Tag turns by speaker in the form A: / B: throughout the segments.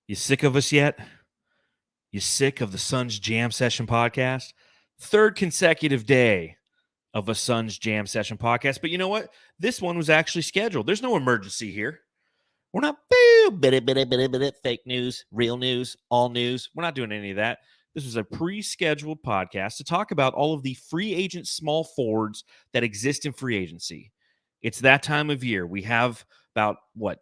A: You sick of us yet? You sick of the Suns Jam Session podcast? Third consecutive day of a Suns Jam Session podcast. But you know what? This one was actually scheduled. There's no emergency here. We're not fake news, real news, all news. We're not doing any of that. This was a pre-scheduled podcast to talk about all of the free agent small forwards that exist in free agency. It's that time of year. We have about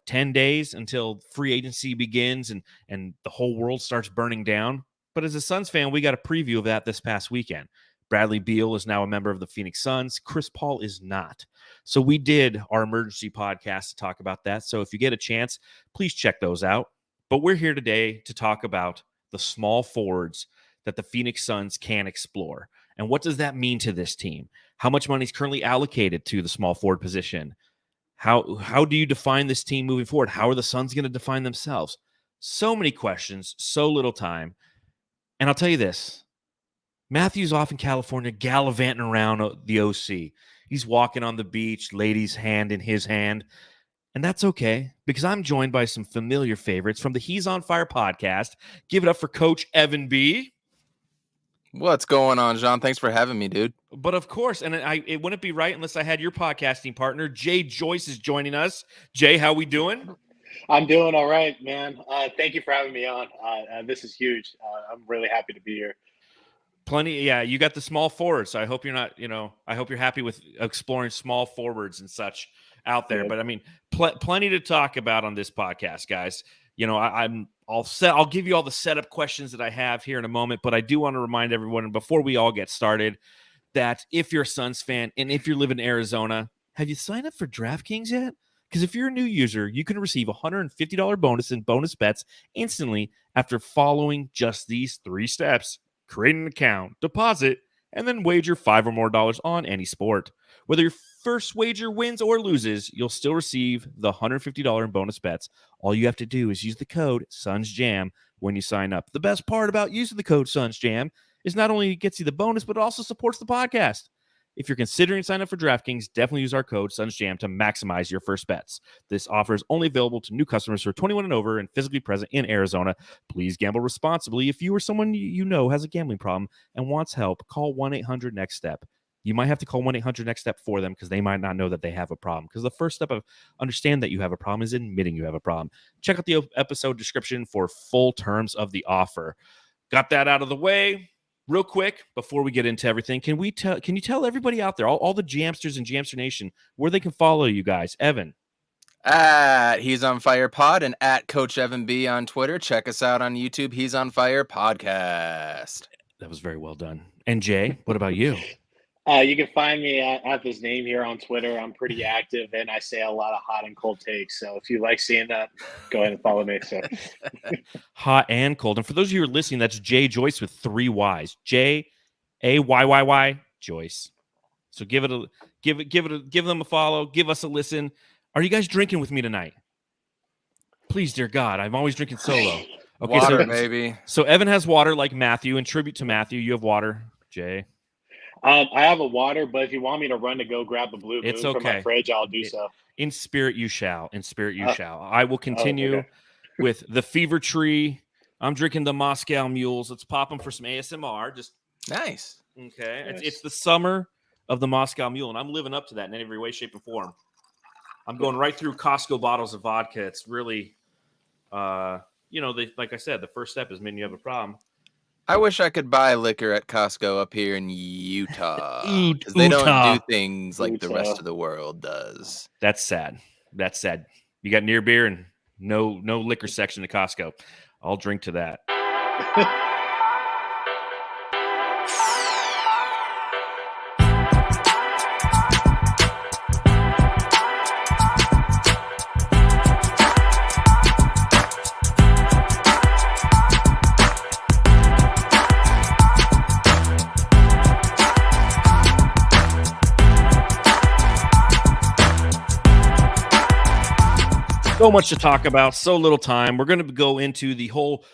A: 10 days until free agency begins and the whole world starts burning down. But as a Suns fan, we got a preview of that this past weekend. Bradley Beal is now a member of the Phoenix Suns. Chris Paul is not. So we did our emergency podcast to talk about that. So if you get a chance, please check those out. But we're here today to talk about the small forwards that the Phoenix Suns can explore. And what does that mean to this team? How much money is currently allocated to the small forward position? How do you define this team moving forward? How are the Suns going to define themselves? So many questions, so little time. And I'll tell you this. Matthew's off in California gallivanting around the OC. He's walking on the beach, lady's hand in his hand. And that's okay, because I'm joined by some familiar favorites from the He's on Fire podcast. Give it up for CoachEvanB.
B: What's going on, John? Thanks for having me, dude.
A: But of course, and it wouldn't be right unless I had your podcasting partner, Jay Joyce, is joining us. Jay, how we doing?
C: I'm doing all right, man. Thank you for having me on. This is huge. I'm really happy to be here.
A: You got the small forwards. So I hope you're not, I hope you're happy with exploring small forwards and such out there. Yeah. But I mean, plenty to talk about on this podcast, guys. I'll give you all the setup questions that I have here in a moment, but I do want to remind everyone before we all get started that if you're a Suns fan and if you live in Arizona, have you signed up for DraftKings yet? Because if you're a new user, you can receive a $150 bonus in bonus bets instantly after following just these 3 steps. Create an account, deposit, and then wager $5 or more on any sport. Whether your first wager wins or loses, you'll still receive the $150 in bonus bets. All you have to do is use the code SUNSJAM when you sign up. The best part about using the code SUNSJAM is not only it gets you the bonus, but it also supports the podcast. If you're considering signing up for DraftKings, definitely use our code SUNSJAM to maximize your first bets. This offer is only available to new customers who are 21 and over and physically present in Arizona. Please gamble responsibly. If you or someone you know has a gambling problem and wants help, call 1-800-NEXT-STEP. You might have to call 1-800-NEXT-STEP for them because they might not know that they have a problem. Because the first step of understand that you have a problem is admitting you have a problem. Check out the episode description for full terms of the offer. Got that out of the way. Real quick, before we get into everything, can you tell everybody out there, all the Jamsters and Jamster Nation, where they can follow you guys? Evan.
B: At He's on Fire Pod and at CoachEvanB on Twitter. Check us out on YouTube, He's on Fire Podcast.
A: That was very well done. And Jay, what about you?
C: You can find me at this name here on Twitter. I'm pretty active, and I say a lot of hot and cold takes. So if you like seeing that, go ahead and follow me. So
A: hot and cold. And for those of you who are listening, that's Jay Joyce with 3 Y's. Jayayy Joyce. So give them a follow. Give us a listen. Are you guys drinking with me tonight? Please, dear God, I'm always drinking solo.
B: Okay, water, baby.
A: So Evan has water like Matthew. In tribute to Matthew, you have water, Jay.
C: I have a water, but if you want me to run to go grab a Blue Moon from my fridge, I'll do so.
A: In spirit, you shall. In spirit, you shall. I will continue with the Fever Tree. I'm drinking the Moscow Mules. Let's pop them for some ASMR. Just
B: nice.
A: Okay. Nice. It's the summer of the Moscow Mule, and I'm living up to that in every way, shape, and form. I'm going right through Costco bottles of vodka. It's really, like I said, the first step is when you have a problem.
B: I wish I could buy liquor at Costco up here in Utah. Because they don't do things like the rest of the world does.
A: That's sad. You got near beer and no liquor section at Costco. I'll drink to that. So much to talk about, so little time. We're going to go into the whole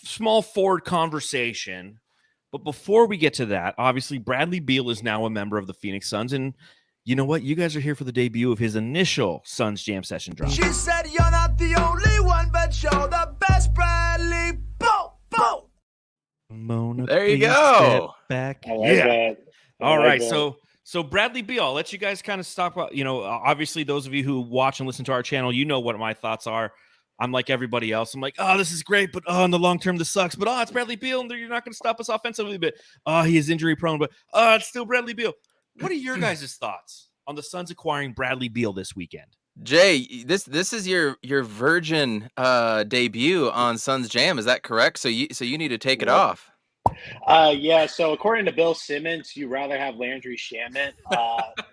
A: small forward conversation. But before we get to that, obviously, Bradley Beal is now a member of the Phoenix Suns. And you know what? You guys are here for the debut of his initial Suns Jam Session drop.
D: She said, you're not the only one, but you're the best.
B: There you go.
A: Back.
C: I like that.
A: All right. So Bradley Beal, I'll let you guys kind of talk about, obviously those of you who watch and listen to our channel, you know what my thoughts are. I'm like everybody else. I'm like, oh, this is great, but in the long term, this sucks. But it's Bradley Beal, and you're not going to stop us offensively. But he is injury prone. But it's still Bradley Beal. What are your guys' thoughts on the Suns acquiring Bradley Beal this weekend?
B: Jay, this is your virgin debut on Suns Jam. Is that correct? So you need to take it off.
C: Yeah. So according to Bill Simmons, you'd rather have Landry Shamet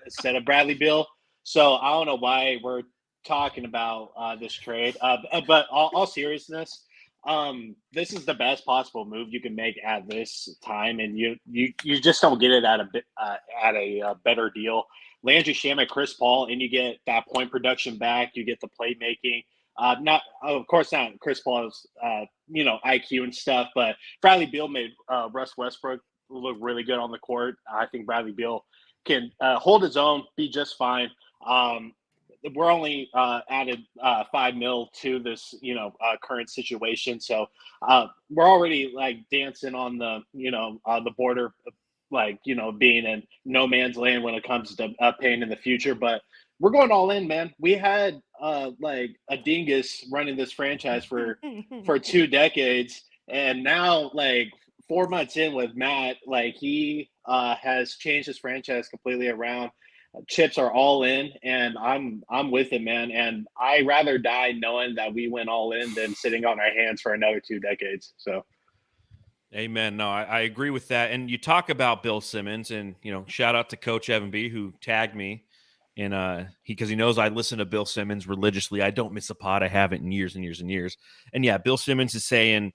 C: instead of Bradley Beal. So I don't know why we're talking about this trade, but all seriousness, this is the best possible move you can make at this time, and you just don't get it at a better deal. Landry Shamet, Chris Paul, and you get that point production back. You get the playmaking. Of course not Chris Paul's IQ and stuff, but Bradley Beal made Russ Westbrook look really good on the court. I think Bradley Beal can hold his own, be just fine. We're only added $5 million to this, current situation. So we're already like dancing on the border, being in no man's land when it comes to paying in the future. But we're going all in, man. We had like a dingus running this franchise for 2 decades, and now like 4 months in with Matt, like he has changed his franchise completely around. Chips are all in, and I'm with it, man. And I rather die knowing that we went all in than sitting on our hands for another 2 decades. So,
A: amen. No, I agree with that. And you talk about Bill Simmons, and shout out to CoachEvanB who tagged me, and because he knows I listen to Bill Simmons religiously. I don't miss a pod. I haven't in years and years and years. And yeah, Bill Simmons is saying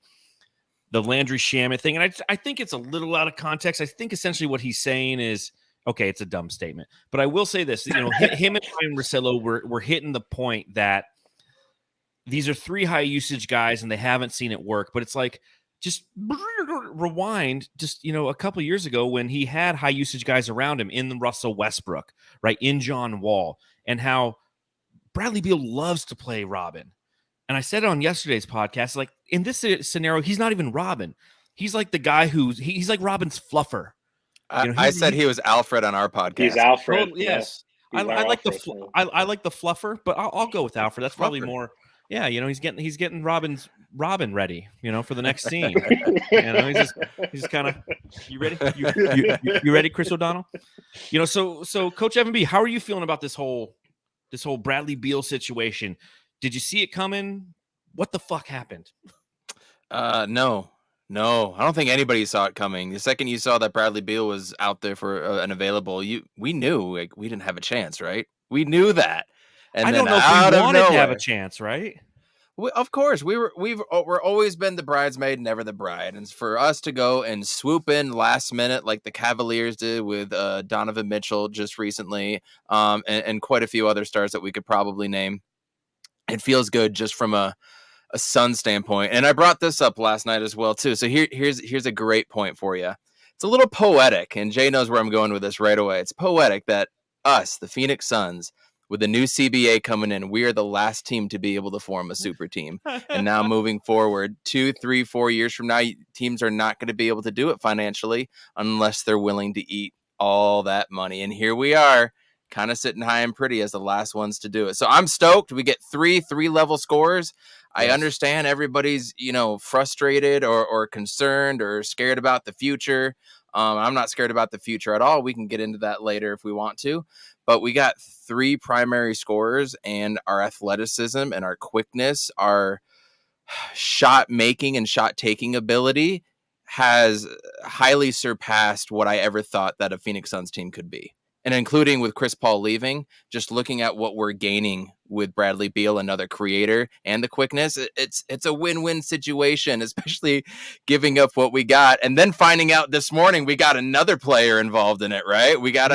A: the Landry Shamet thing, and I think it's a little out of context. I think essentially what he's saying is, okay, it's a dumb statement, but I will say this: him and Ryan Russillo were hitting the point that these are 3 high usage guys, and they haven't seen it work. But it's like just rewind, just a couple of years ago when he had high usage guys around him in the Russell Westbrook, right, in John Wall, and how Bradley Beal loves to play Robin. And I said it on yesterday's podcast, like in this scenario, he's not even Robin. He's like the guy he's like Robin's fluffer.
B: I said he was Alfred on our podcast.
C: He's Alfred.
A: Oh, yes. I like I like the fluffer, but I'll go with Alfred. That's probably more. Yeah, he's getting Robin ready, for the next scene. He's just kind of. You ready? You ready, Chris O'Donnell? So CoachEvanB, how are you feeling about this whole Bradley Beal situation? Did you see it coming? What the fuck happened?
B: No, I don't think anybody saw it coming. The second you saw that Bradley Beal was out there for an available, we knew like we didn't have a chance, right? We knew that. And
A: I don't know if we wanted to have a chance, right?
B: Of course, we're always been the bridesmaid, never the bride. And for us to go and swoop in last minute like the Cavaliers did with Donovan Mitchell just recently, and quite a few other stars that we could probably name, it feels good just from a Sun standpoint. And I brought this up last night as well too. So here's a great point for you. It's a little poetic, and Jay knows where I'm going with this right away. It's poetic that us, the Phoenix Suns, with the new CBA coming in, we are the last team to be able to form a super team. And now moving forward, 2, 3, 4 years from now, teams are not going to be able to do it financially unless they're willing to eat all that money. And here we are, kind of sitting high and pretty as the last ones to do it. So I'm stoked. We get 3 level scores. I understand everybody's, frustrated or concerned or scared about the future. I'm not scared about the future at all. We can get into that later if we want to. But we got 3 primary scorers, and our athleticism and our quickness, our shot making and shot taking ability has highly surpassed what I ever thought that a Phoenix Suns team could be. And including with Chris Paul leaving, just looking at what we're gaining with Bradley Beal, another creator, and the quickness, it's a win-win situation, especially giving up what we got. And then finding out this morning we got another player involved in it, right? We got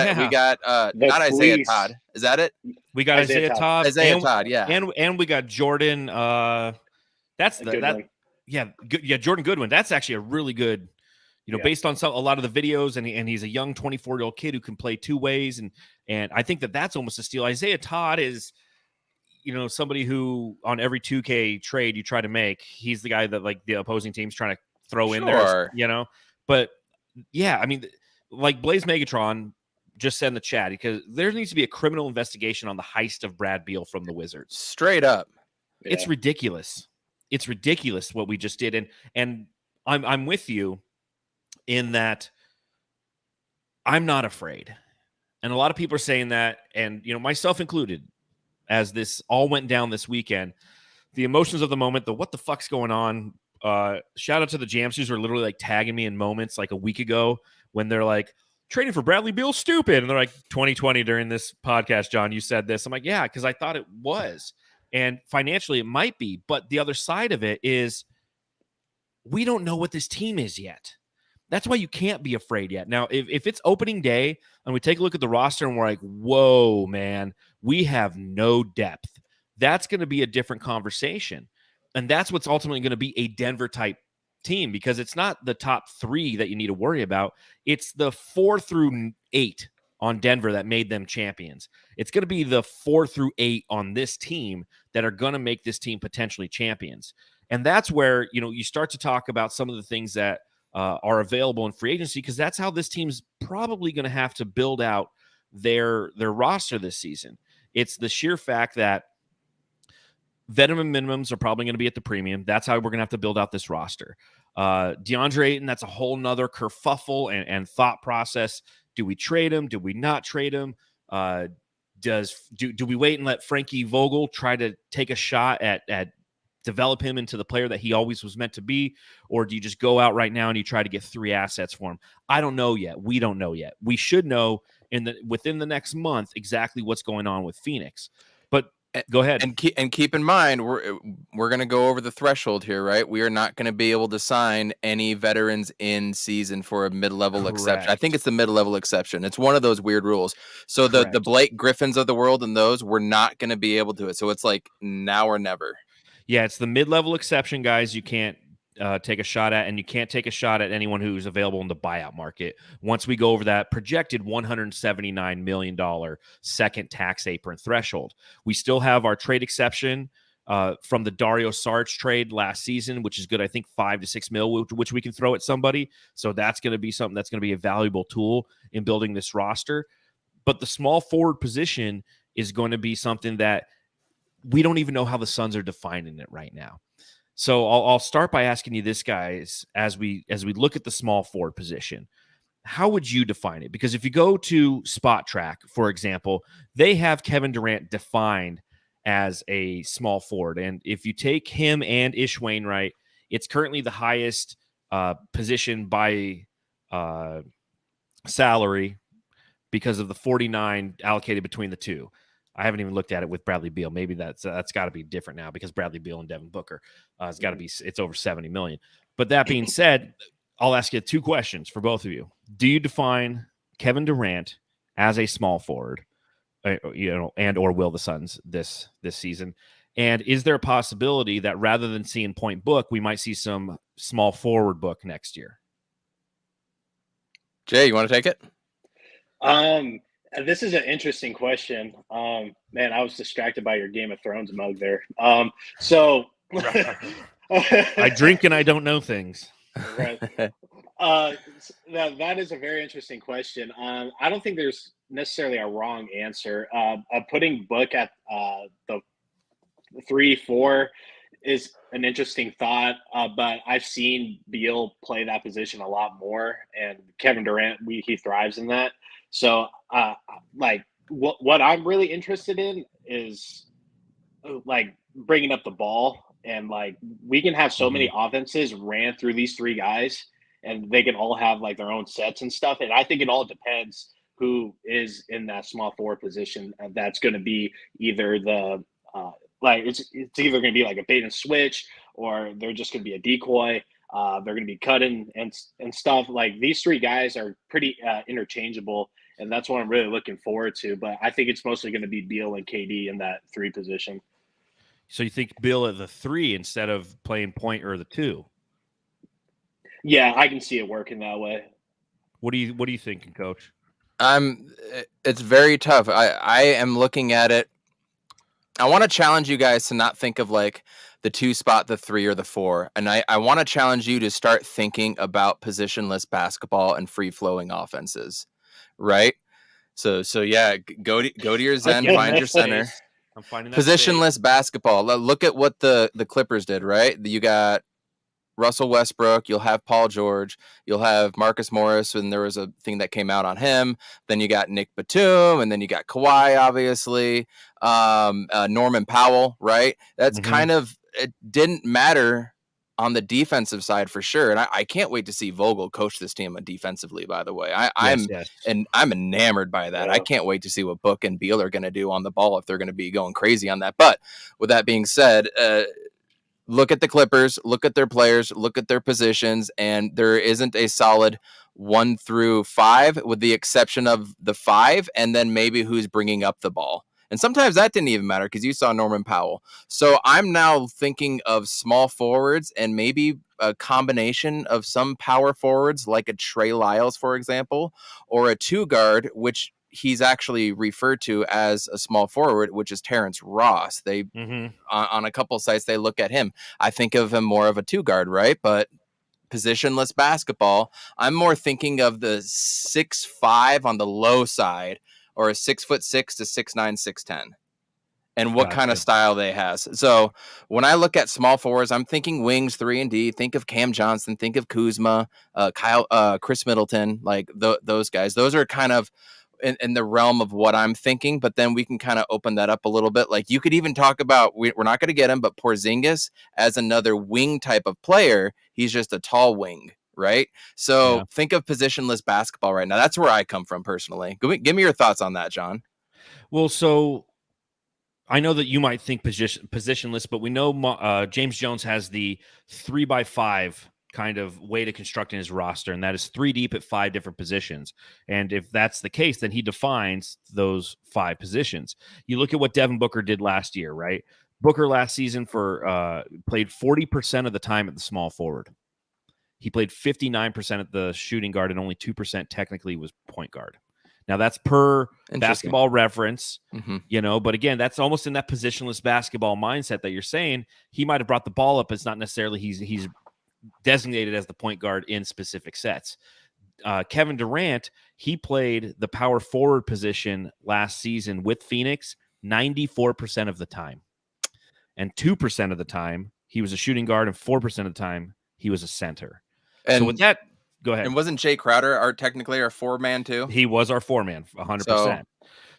B: not Isaiah Todd. Is that it?
A: We got Isaiah Todd.
B: Isaiah Todd, yeah.
A: And we got Jordan. Jordan Goodwin. That's actually a really good. Based on a lot of the videos, and he's a young 24-year-old kid who can play 2 ways, and I think that's almost a steal. Isaiah Todd is, somebody who on every 2K trade you try to make, he's the guy that like the opposing team's trying to throw in there, But yeah, I mean, like Blaze Megatron just said in the chat, because there needs to be a criminal investigation on the heist of Brad Beal from the Wizards.
B: Straight up.
A: It's ridiculous. It's ridiculous what we just did. And I'm with you in that I'm not afraid. And a lot of people are saying that, and myself included, as this all went down this weekend, the emotions of the moment, the what the fuck's going on. Shout out to the Jamsters who are literally like tagging me in moments like a week ago when they're like, trading for Bradley Beal stupid. And they're like, 2020 during this podcast, John, you said this. I'm like, yeah, because I thought it was. And financially it might be. But the other side of it is we don't know what this team is yet. That's why you can't be afraid yet. Now, if it's opening day and we take a look at the roster and we're like, whoa, man, we have no depth, that's going to be a different conversation. And that's what's ultimately going to be a Denver type team, because it's not the top 3 that you need to worry about. It's the 4 through 8 on Denver that made them champions. It's going to be the 4 through 8 on this team that are going to make this team potentially champions. And that's where, you start to talk about some of the things that are available in free agency, because that's how this team's probably going to have to build out their roster this season. It's the sheer fact that veteran minimums are probably going to be at the premium. That's how we're going to have to build out this roster. DeAndre Ayton, that's a whole nother kerfuffle and thought process. Do we trade him? Do we not trade him? Do we wait and let Frankie Vogel try to take a shot at develop him into the player that he always was meant to be? Or do you just go out right now and you try to get 3 assets for him? I don't know yet. We don't know yet. We should know within the next month exactly what's going on with Phoenix. But go ahead.
B: And keep in mind, we're going to go over the threshold here, right? We are not going to be able to sign any veterans in season for a mid-level exception. I think it's the mid-level exception. It's one of those weird rules. So the Blake Griffins of the world and those, we're not going to be able to do it. So it's like now or never.
A: Yeah, it's the mid-level exception, guys. You can't take a shot at, and you can't take a shot at anyone who's available in the buyout market. Once we go over that projected $179 million second tax apron threshold, we still have our trade exception from the Dario Saric trade last season, which is good. I think $5 to $6 million, which we can throw at somebody. So that's going to be something that's going to be a valuable tool in building this roster. But the small forward position is going to be something that we don't even know how the Suns are defining it right now. So I'll start by asking you this, guys, as we look at the small forward position, how would you define it? Because if you go to Spot Track, for example, they have Kevin Durant defined as a small forward. And if you take him and Ish Wainwright, it's currently the highest position by salary because of the 49 allocated between the two. I haven't even looked at it with Bradley Beal. Maybe that's got to be different now because Bradley Beal and Devin Booker, it's over 70 million. But that being said, I'll ask you 2 questions for both of you. Do you define Kevin Durant as a small forward, and or will the Suns this season? And is there a possibility that rather than seeing point book, we might see some small forward book next year?
B: Jay, you want to take it?
C: This is an interesting question. Man, I was distracted by your Game of Thrones mug there. So
A: I drink and I don't know things.
C: Right. That is a very interesting question. I don't think there's necessarily a wrong answer. Putting Book at the 3-4 is an interesting thought, but I've seen Beal play that position a lot more, and Kevin Durant, he thrives in that. So, what I'm really interested in is like bringing up the ball, and like we can have so many offenses ran through these 3 guys, and they can all have like their own sets and stuff. And I think it all depends who is in that small forward position. That's going to be either the it's either going to be like a bait and switch, or they're just going to be a decoy. They're going to be cutting and stuff. Like these 3 guys are pretty interchangeable, and that's what I'm really looking forward to. But I think it's mostly going to be Beal and KD in that 3 position.
A: So you think Beal at the 3 instead of playing point or the 2?
C: Yeah, I can see it working that way.
A: What are you thinking, Coach?
B: It's very tough. I am looking at it. I want to challenge you guys to not think of like the 2 spot, the 3, or the 4. And I want to challenge you to start thinking about positionless basketball and free-flowing offenses, right? So yeah, go to your Zen, find your center.
A: I'm finding that
B: Positionless basketball. Look at what the Clippers did, right? You got Russell Westbrook, you'll have Paul George, you'll have Marcus Morris, and there was a thing that came out on him. Then you got Nick Batum, and then you got Kawhi, obviously, Norman Powell, right? That's kind of, it didn't matter on the defensive side for sure. And I can't wait to see Vogel coach this team defensively, by the way. I'm enamored by that. I can't wait to see what Book and Beal are going to do on the ball if they're going to be going crazy on that. But with that being said, look at the Clippers, look at their players, look at their positions, and there isn't a solid 1 through 5 with the exception of the 5 and then maybe who's bringing up the ball. And sometimes that didn't even matter because you saw Norman Powell. So I'm now thinking of small forwards and maybe a combination of some power forwards like a Trey Lyles, for example, or a 2 guard, which he's actually referred to as a small forward, which is Terrence Ross. They on a couple sites, they look at him. I think of him more of a 2 guard, right? But positionless basketball, I'm more thinking of the 6'5" on the low side or a 6'6" to 6'9", 6'10", and what kind of style they has. So when I look at small forwards, I'm thinking wings, 3 and D. Think of Cam Johnson. Think of Kuzma, Chris Middleton, like those guys. Those are kind of in the realm of what I'm thinking, but then we can kind of open that up a little bit. Like you could even talk about, we're not going to get him, but Porzingis as another wing type of player. He's just a tall wing, right? So think of positionless basketball right now. That's where I come from personally. Give me your thoughts on that, John.
A: Well, so I know that you might think positionless, but we know James Jones has the 3x5 kind of way to constructing his roster, and that is 3 deep at 5 different positions. And if that's the case, then he defines those 5 positions. You look at what Devin Booker did last year, right? Booker last season played 40% of the time at the small forward. He played 59% at the shooting guard, and only 2% technically was point guard. Now that's per Basketball Reference, but again, that's almost in that positionless basketball mindset that you're saying. He might have brought the ball up. It's not necessarily he's designated as the point guard in specific sets. Kevin Durant, he played the power forward position last season with Phoenix 94% of the time. And 2% of the time, he was a shooting guard, and 4% of the time, he was a center. And so with that, go ahead.
B: And wasn't Jay Crowder technically our 4-man too?
A: He was our 4-man, 100%.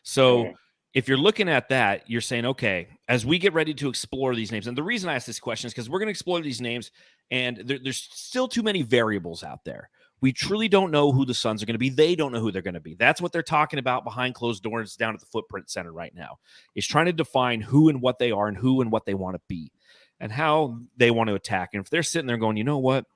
A: So if you're looking at that, you're saying, okay, as we get ready to explore these names, and the reason I ask this question is because we're going to explore these names, and there's still too many variables out there. We truly don't know who the Suns are going to be. They don't know who they're going to be. That's what they're talking about behind closed doors down at the Footprint Center right now, is trying to define who and what they are and who and what they want to be and how they want to attack. And if they're sitting there going, you know what,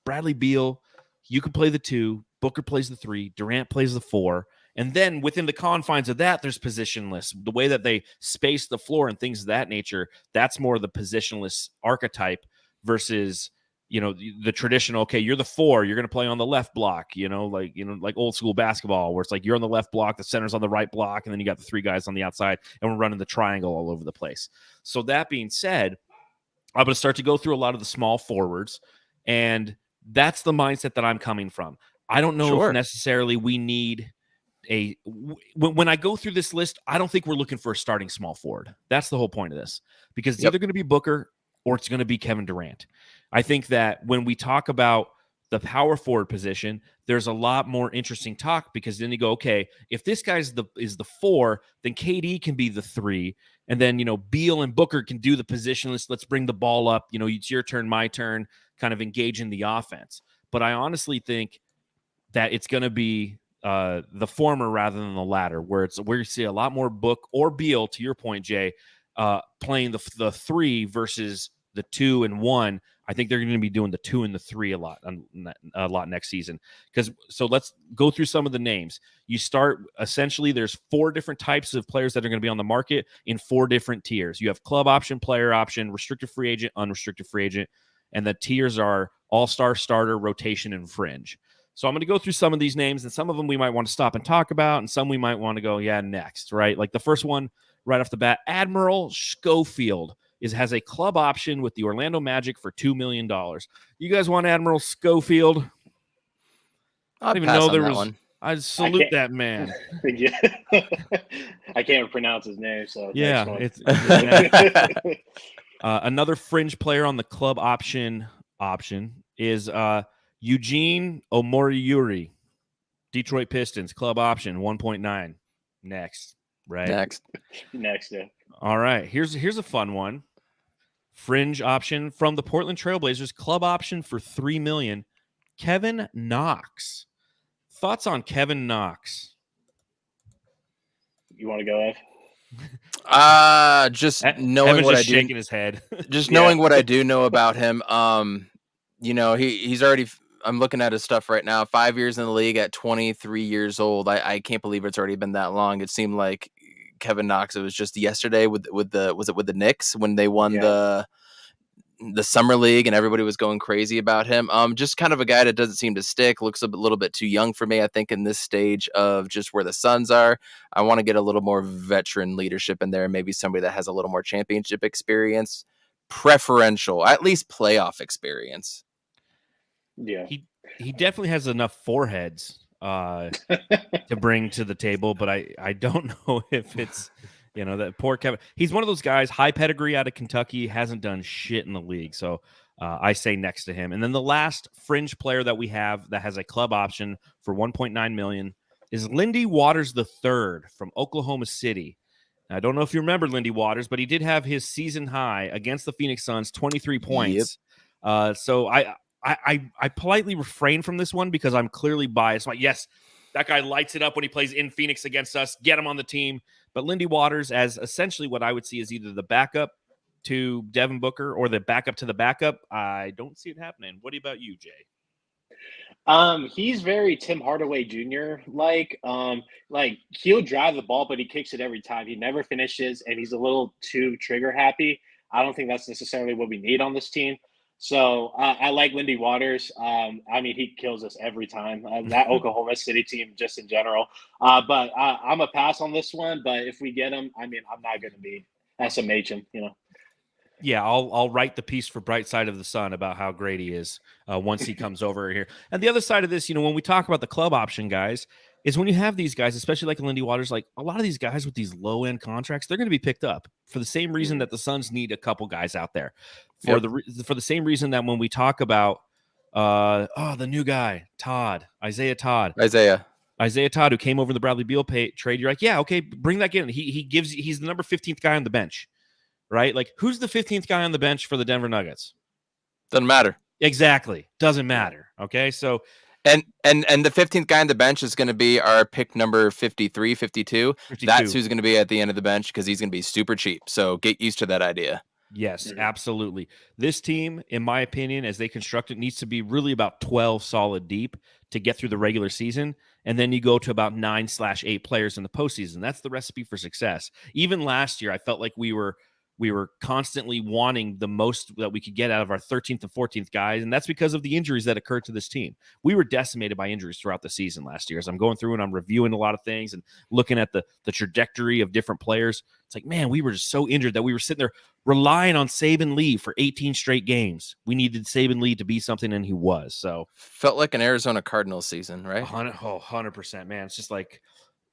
A: Bradley Beal, you can play the 2, Booker plays the 3, Durant plays the 4, and then within the confines of that, there's positionless. The way that they space the floor and things of that nature, that's more the positionless archetype versus, the traditional, okay, you're the 4, you're going to play on the left block, like old school basketball where it's like you're on the left block, the center's on the right block, and then you got the 3 guys on the outside, and we're running the triangle all over the place. So that being said, I'm going to start to go through a lot of the small forwards, and that's the mindset that I'm coming from. I don't know if necessarily we need when I go through this list, I don't think we're looking for a starting small forward. That's the whole point of this, because it's either going to be Booker or it's going to be Kevin Durant. I think that when we talk about the power forward position, there's a lot more interesting talk, because then you go, okay, if this guy is the 4, then KD can be the 3. And then, Beal and Booker can do the positionless. Let's bring the ball up. It's your turn, my turn, kind of engage in the offense. But I honestly think that it's going to be the former rather than the latter, where you see a lot more Book or Beal, to your point, Jay, playing the 3 versus the 2 and 1. I think they're going to be doing the 2 and the 3 a lot next season. So let's go through some of the names. You start, essentially, there's 4 different types of players that are going to be on the market in 4 different tiers. You have club option, player option, restricted free agent, unrestricted free agent, and the tiers are all-star, starter, rotation, and fringe. So I'm going to go through some of these names, and some of them we might want to stop and talk about, and some we might want to go, next, right? Like the first one right off the bat, Admiral Schofield has a club option with the Orlando Magic for $2 million. You guys want Admiral Schofield?
B: I'll pass on that one.
A: I salute that man.
C: I can't pronounce his name, so
A: yeah,
C: next
A: it's another fringe player on the club option is Eugene Omoriuri, Detroit Pistons, club option 1.9. Next, right?
C: Next, yeah.
A: All right, here's a fun one. Fringe option from the Portland Trailblazers, club option for $3 million. Kevin Knox. Thoughts on Kevin Knox?
C: You want to go, Ev?
B: Just knowing what I do,
A: shaking his head.
B: Just knowing what I do know about him. He's already. I'm looking at his stuff right now. 5 years in the league at 23 years old. I can't believe it's already been that long. It seemed like Kevin Knox. It was just yesterday with the Knicks when they won the summer league and everybody was going crazy about him. Just kind of a guy that doesn't seem to stick, looks a little bit too young for me. I think in this stage of just where the Suns are, I want to get a little more veteran leadership in there. Maybe somebody that has a little more championship experience, preferential, at least playoff experience.
A: Yeah. He definitely has enough foreheads to bring to the table, but I don't know if it's, that poor Kevin. He's one of those guys, high pedigree out of Kentucky, hasn't done shit in the league. So I say next to him. And then the last fringe player that we have that has a club option for $1.9 million is Lindy Waters III from Oklahoma City. Now, I don't know if you remember Lindy Waters, but he did have his season high against the Phoenix Suns, 23 points. Yep. So I politely refrain from this one because I'm clearly biased. Like, yes, that guy lights it up when he plays in Phoenix against us. Get him on the team. But Lindy Waters as essentially what I would see is either the backup to Devin Booker or the backup to the backup. I don't see it happening. What about you, Jay?
C: He's very Tim Hardaway Jr. Like he'll drive the ball, but he kicks it every time. He never finishes, and he's a little too trigger happy. I don't think that's necessarily what we need on this team. So I like Lindy Waters. He kills us every time. That Oklahoma City team, just in general. But I'm a pass on this one. But if we get him, I'm not going to be SMH him.
A: Yeah, I'll write the piece for Bright Side of the Sun about how great he is once he comes over here. And the other side of this, when we talk about the club option guys, is when you have these guys, especially like Lindy Waters, like a lot of these guys with these low-end contracts, they're going to be picked up for the same reason that the Suns need a couple guys out there. For the same reason that when we talk about the new guy, Isaiah Todd, who came over the Bradley Beal trade, you're like, yeah, okay, bring that guy in. He's the number 15th guy on the bench, right? Like, who's the 15th guy on the bench for the Denver Nuggets?
B: Doesn't matter.
A: Exactly. Doesn't matter. Okay, so
B: and the 15th guy on the bench is going to be our pick number 53, 52. That's who's going to be at the end of the bench because he's going to be super cheap. So get used to that idea.
A: Yes, absolutely. This team, in my opinion, as they construct it, needs to be really about 12 solid deep to get through the regular season. And then you go to about 9/8 players in the postseason. That's the recipe for success. Even last year, I felt like we were constantly wanting the most that we could get out of our 13th and 14th guys, and that's because of the injuries that occurred to this team. We were decimated by injuries throughout the season last year. As I'm going through and I'm reviewing a lot of things and looking at the trajectory of different players, it's like, man, we were just so injured that we were sitting there relying on Saben Lee for 18 straight games. We needed Saben Lee to be something, and he was. So
B: felt like an Arizona Cardinals season, right?
A: 100%, man. It's just like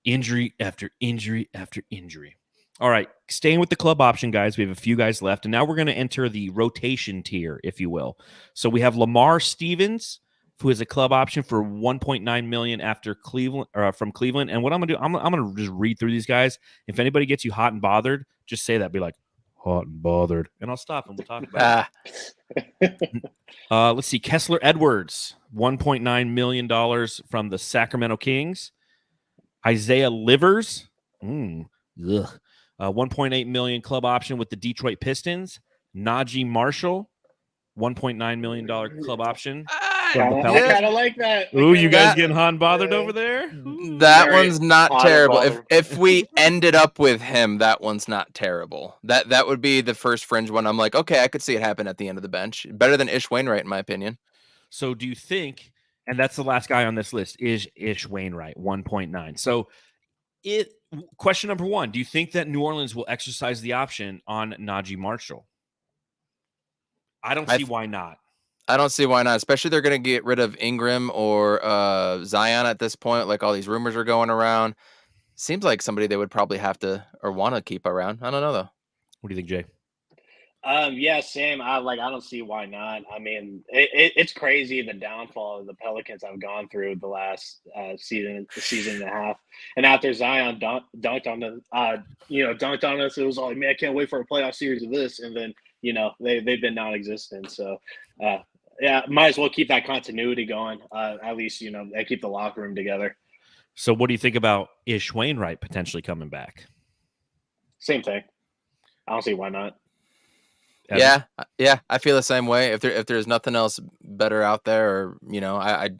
A: injury after injury after injury. All right, staying with the club option, guys. We have a few guys left, and now we're going to enter the rotation tier, if you will. So we have Lamar Stevens, who is a club option for $1.9 million after Cleveland, from Cleveland. And what I'm going to do, I'm going to just read through these guys. If anybody gets you hot and bothered, just say that. Be like, hot and bothered, and I'll stop and we'll talk about it. Let's see, Kessler Edwards, $1.9 million from the Sacramento Kings. Isaiah Livers, 1.8 million club option with the Detroit Pistons. Najee Marshall, $1.9 million club option.
C: I kind of like that.
A: Ooh, you guys getting hot and bothered over there?
B: That one's not terrible. If we ended up with him, that one's not terrible. That would be the first fringe one. I'm like, okay, I could see it happen at the end of the bench. Better than Ish Wainwright, in my opinion.
A: So do you think, and that's the last guy on this list, is Ish Wainwright, 1.9. So question number one, do you think that New Orleans will exercise the option on Najee Marshall? I don't see why not.
B: I don't see why not, especially they're going to get rid of Ingram or Zion at this point. Like all these rumors are going around. Seems like somebody they would probably have to or want to keep around. I don't know, though.
A: What do you think, Jay?
C: Yeah, same. I don't see why not. I mean, it's crazy the downfall of the Pelicans have gone through the last season and a half. And after Zion dunked on dunked on us, it was like, man, I can't wait for a playoff series of this. And then they've been non-existent. So yeah, might as well keep that continuity going. At least they keep the locker room together.
A: So what do you think about Ish Wainwright potentially coming back?
C: Same thing. I don't see why not.
B: Yeah, I feel the same way. If there's nothing else better out there, or I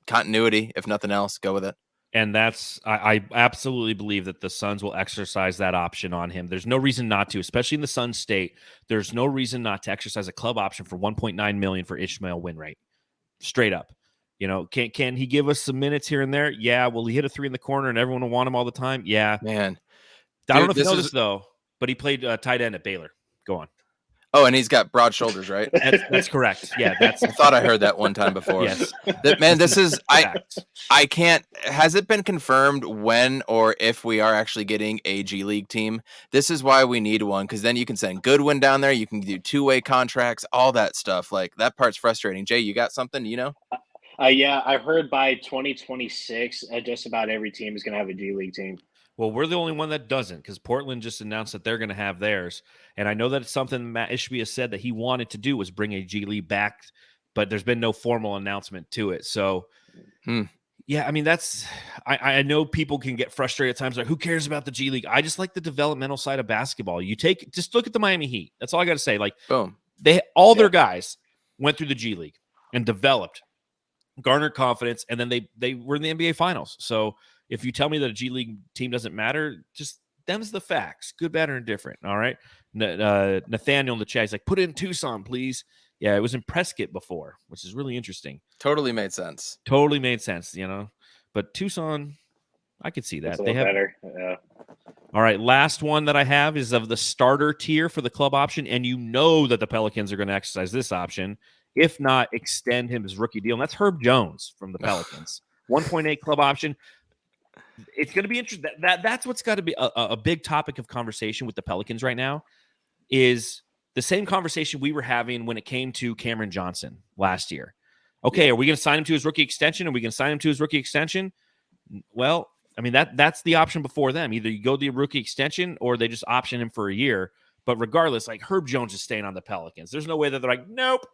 B: continuity. If nothing else, go with it.
A: And that's I absolutely believe that the Suns will exercise that option on him. There's no reason not to, especially in the Suns state. There's no reason not to exercise a club option for $1.9 million for Ishmael Wainwright. Straight up. Can he give us some minutes here and there? Yeah. Will he hit a three in the corner and everyone will want him all the time? Yeah.
B: Man,
A: I don't know if you know this though, but he played tight end at Baylor. Go on.
B: Oh, and he's got broad shoulders, right?
A: That's correct. Yeah,
B: I thought I heard that one time before.
A: Yes.
B: This is I can't. Has it been confirmed when or if we are actually getting a G League team? This is why we need one, because then you can send Goodwin down there. You can do two-way contracts, all that stuff. Like that part's frustrating. Jay, you got something? Yeah,
C: I heard by 2026, just about every team is going to have a G League team.
A: Well, we're the only one that doesn't, because Portland just announced that they're going to have theirs. And I know that it's something Matt Ishbia has said that he wanted to do was bring a G League back, but there's been no formal announcement to it. So, yeah, I mean, I know people can get frustrated at times. Like, who cares about the G League? I just like the developmental side of basketball. Just look at the Miami Heat. That's all I got to say. Like,
B: boom.
A: Their guys went through the G League and developed, garnered confidence, and then they were in the NBA Finals. So, if you tell me that a G League team doesn't matter, just them's the facts. Good, bad, or indifferent. All right. Nathaniel in the chat, he's like, put in Tucson, please. Yeah, it was in Prescott before, which is really interesting.
B: Totally made sense.
A: But Tucson, I could see that.
C: They have better. Yeah.
A: All right. Last one that I have is of the starter tier for the club option. And that the Pelicans are going to exercise this option. If not, extend him his rookie deal. And that's Herb Jones from the Pelicans. 1.8 club option. It's going to be interesting. That's what's got to be a big topic of conversation with the Pelicans right now, is the same conversation we were having when it came to Cameron Johnson last year. Okay, are we going to sign him to his rookie extension? Are we going to sign him to his rookie extension? Well, I mean, that's the option before them. Either you go the rookie extension or they just option him for a year. But regardless, like, Herb Jones is staying on the Pelicans. There's no way that they're like, nope,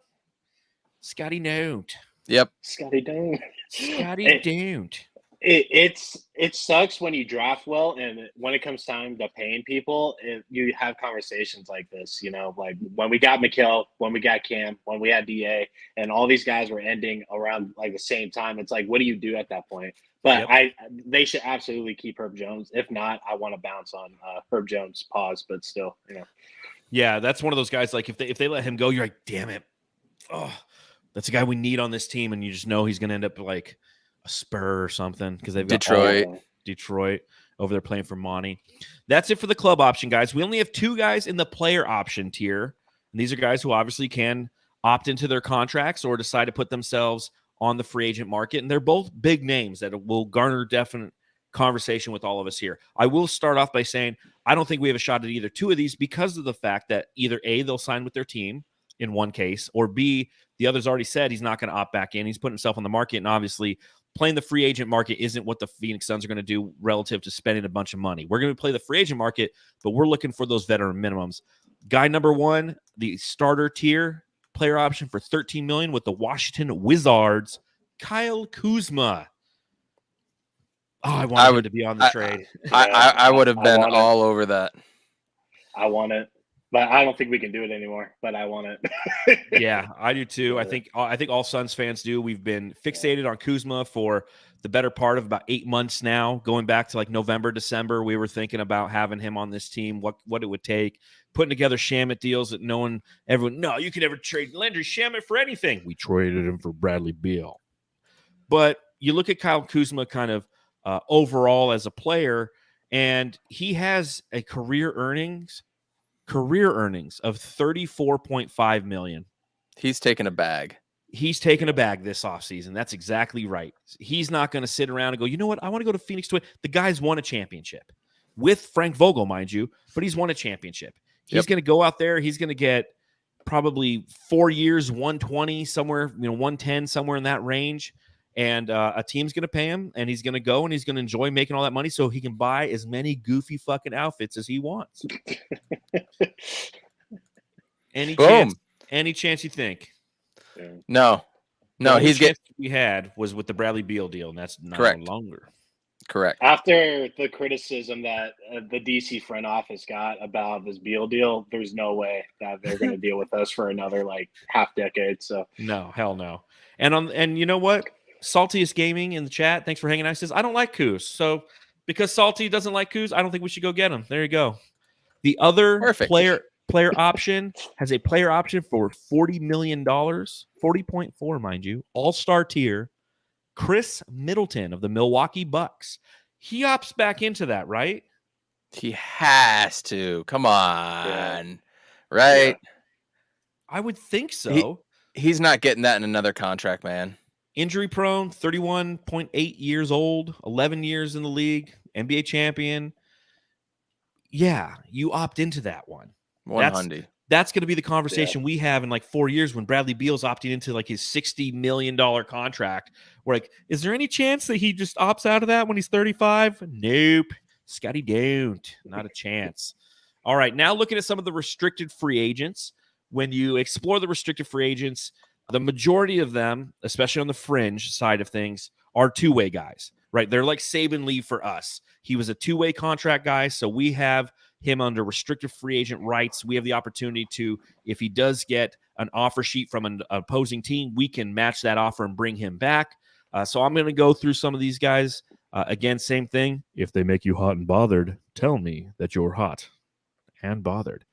A: Scotty don't.
B: Yep.
C: Scotty don't.
A: Don't.
C: It sucks when you draft well, and when it comes time to paying people, you have conversations like this. Like when we got McHale, when we got Cam, when we had DA, and all these guys were ending around like the same time. It's like, what do you do at that point? But they should absolutely keep Herb Jones. If not, I want to bounce on Herb Jones. Pause, but still,
A: Yeah, that's one of those guys. Like if they let him go, you're like, damn it, oh, that's a guy we need on this team, and you just know he's going to end up like a Spur or something, because they've got Detroit over there playing for Monty. That's it for the club option, guys. We only have two guys in the player option tier, and these are guys who obviously can opt into their contracts or decide to put themselves on the free agent market, and they're both big names that will garner definite conversation with all of us here. I will start off by saying I don't think we have a shot at either two of these, because of the fact that either A, they'll sign with their team in one case, or B, the other's already said he's not going to opt back in. He's putting himself on the market, and obviously playing the free agent market isn't what the Phoenix Suns are going to do relative to spending a bunch of money. We're going to play the free agent market, but we're looking for those veteran minimums. Guy number one, the starter tier player option for $13 million with the Washington Wizards, Kyle Kuzma. Oh, I wanted him to be on the trade.
B: I would have been all over that.
C: I want it. But I don't think we can do it anymore. But I want it.
A: Yeah, I do too. I think all Suns fans do. We've been fixated on Kuzma for the better part of about 8 months now. Going back to like November, December, we were thinking about having him on this team. What it would take, putting together Shamet deals that no, you can never trade Landry Shamet for anything. We traded him for Bradley Beal. But you look at Kyle Kuzma kind of overall as a player, and he has a career earnings of $34.5 million.
B: He's taking a bag.
A: He's taking a bag this offseason. That's exactly right. He's not going to sit around and go, you know what? I want to go to Phoenix to win. The guy's won a championship with Frank Vogel, mind you, but he's won a championship. He's going to go out there. He's going to get probably 4 years, 120 somewhere, 110 somewhere in that range. And a team's going to pay him, and he's going to go and he's going to enjoy making all that money so he can buy as many goofy fucking outfits as he wants. Any chance you think?
B: No,
A: he's getting. We had was with the Bradley Beal deal, and that's no longer.
B: Correct.
C: After the criticism that the DC front office got about this Beal deal, there's no way that they're going to deal with us for another half decade. So
A: no, hell no. And you know what? Saltiest Gaming in the chat, thanks for hanging out. Says I don't like Kuz, so because Salty doesn't like Kuz, I don't think we should go get him. There you go. The other player option has a player option for $40 million, 40.4, mind you, all-star tier. Chris Middleton of the Milwaukee Bucks. He opts back into that, right?
B: He has to. Come on. Right?
A: Yeah. I would think so.
B: He's not getting that in another contract, man.
A: Injury prone, 31.8 years old, 11 years in the league, NBA champion. Yeah, you opt into that one.
B: 100.
A: That's going to be the conversation we have in 4 years when Bradley Beal's opting into his $60 million contract. We're like, is there any chance that he just opts out of that when he's 35? Nope. Scotty don't. Not a chance. All right, now looking at some of the restricted free agents. When you explore the restricted free agents, the majority of them, especially on the fringe side of things, are two-way guys, right? They're like Saban Lee for us. He was a two-way contract guy, so we have him under restricted free agent rights. We have the opportunity to, if he does get an offer sheet from an opposing team, we can match that offer and bring him back. So I'm going to go through some of these guys. Again, same thing. If they make you hot and bothered, tell me that you're hot and bothered.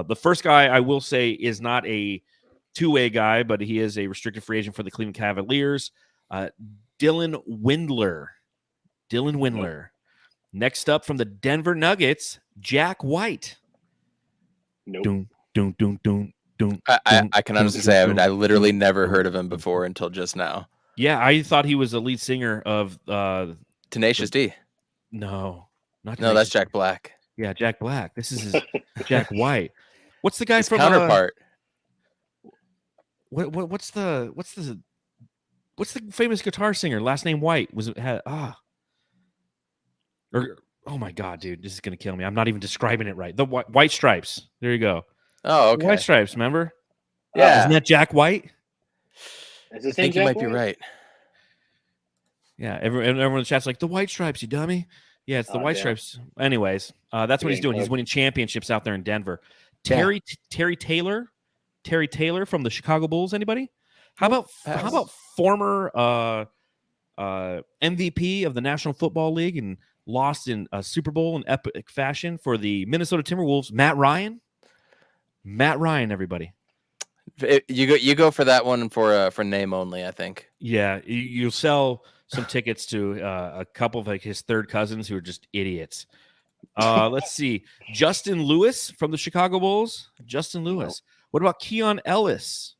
A: The first guy I will say is not a two-way guy, but he is a restricted free agent for the Cleveland Cavaliers. Dylan Windler. Next up from the Denver Nuggets, Jack White.
C: Nope.
B: I can honestly say I literally never heard of him before until just now.
A: Yeah, I thought he was the lead singer of
B: Tenacious D.
A: No,
B: that's Jack Black.
A: Yeah, Jack Black. This is his Jack White. What's the guy
B: his
A: from
B: counterpart?
A: What's the famous guitar singer? Last name White oh my god, dude, this is gonna kill me. I'm not even describing it right. The White Stripes. There you go.
B: Oh, okay.
A: White Stripes. Remember?
B: Yeah.
A: Isn't that Jack White?
C: Is his
B: I think
C: name
B: you
C: Jack
B: might be
C: White?
B: right.
A: Yeah. Everyone in the chat's like the White Stripes. You dummy. Yeah, it's the White Stripes. Anyways, that's what he's doing. He's winning championships out there in Denver. Terry Taylor from the Chicago Bulls. Anybody? How about former MVP of the National Football League and lost in a Super Bowl in epic fashion for the Minnesota Timberwolves, Matt Ryan? Everybody.
B: You go for that one for name only, I think.
A: Yeah, you'll sell some tickets to a couple of his third cousins who are just idiots. Let's see. Justin Lewis from the Chicago Bulls. Justin Lewis. Nope. What about Keon Ellis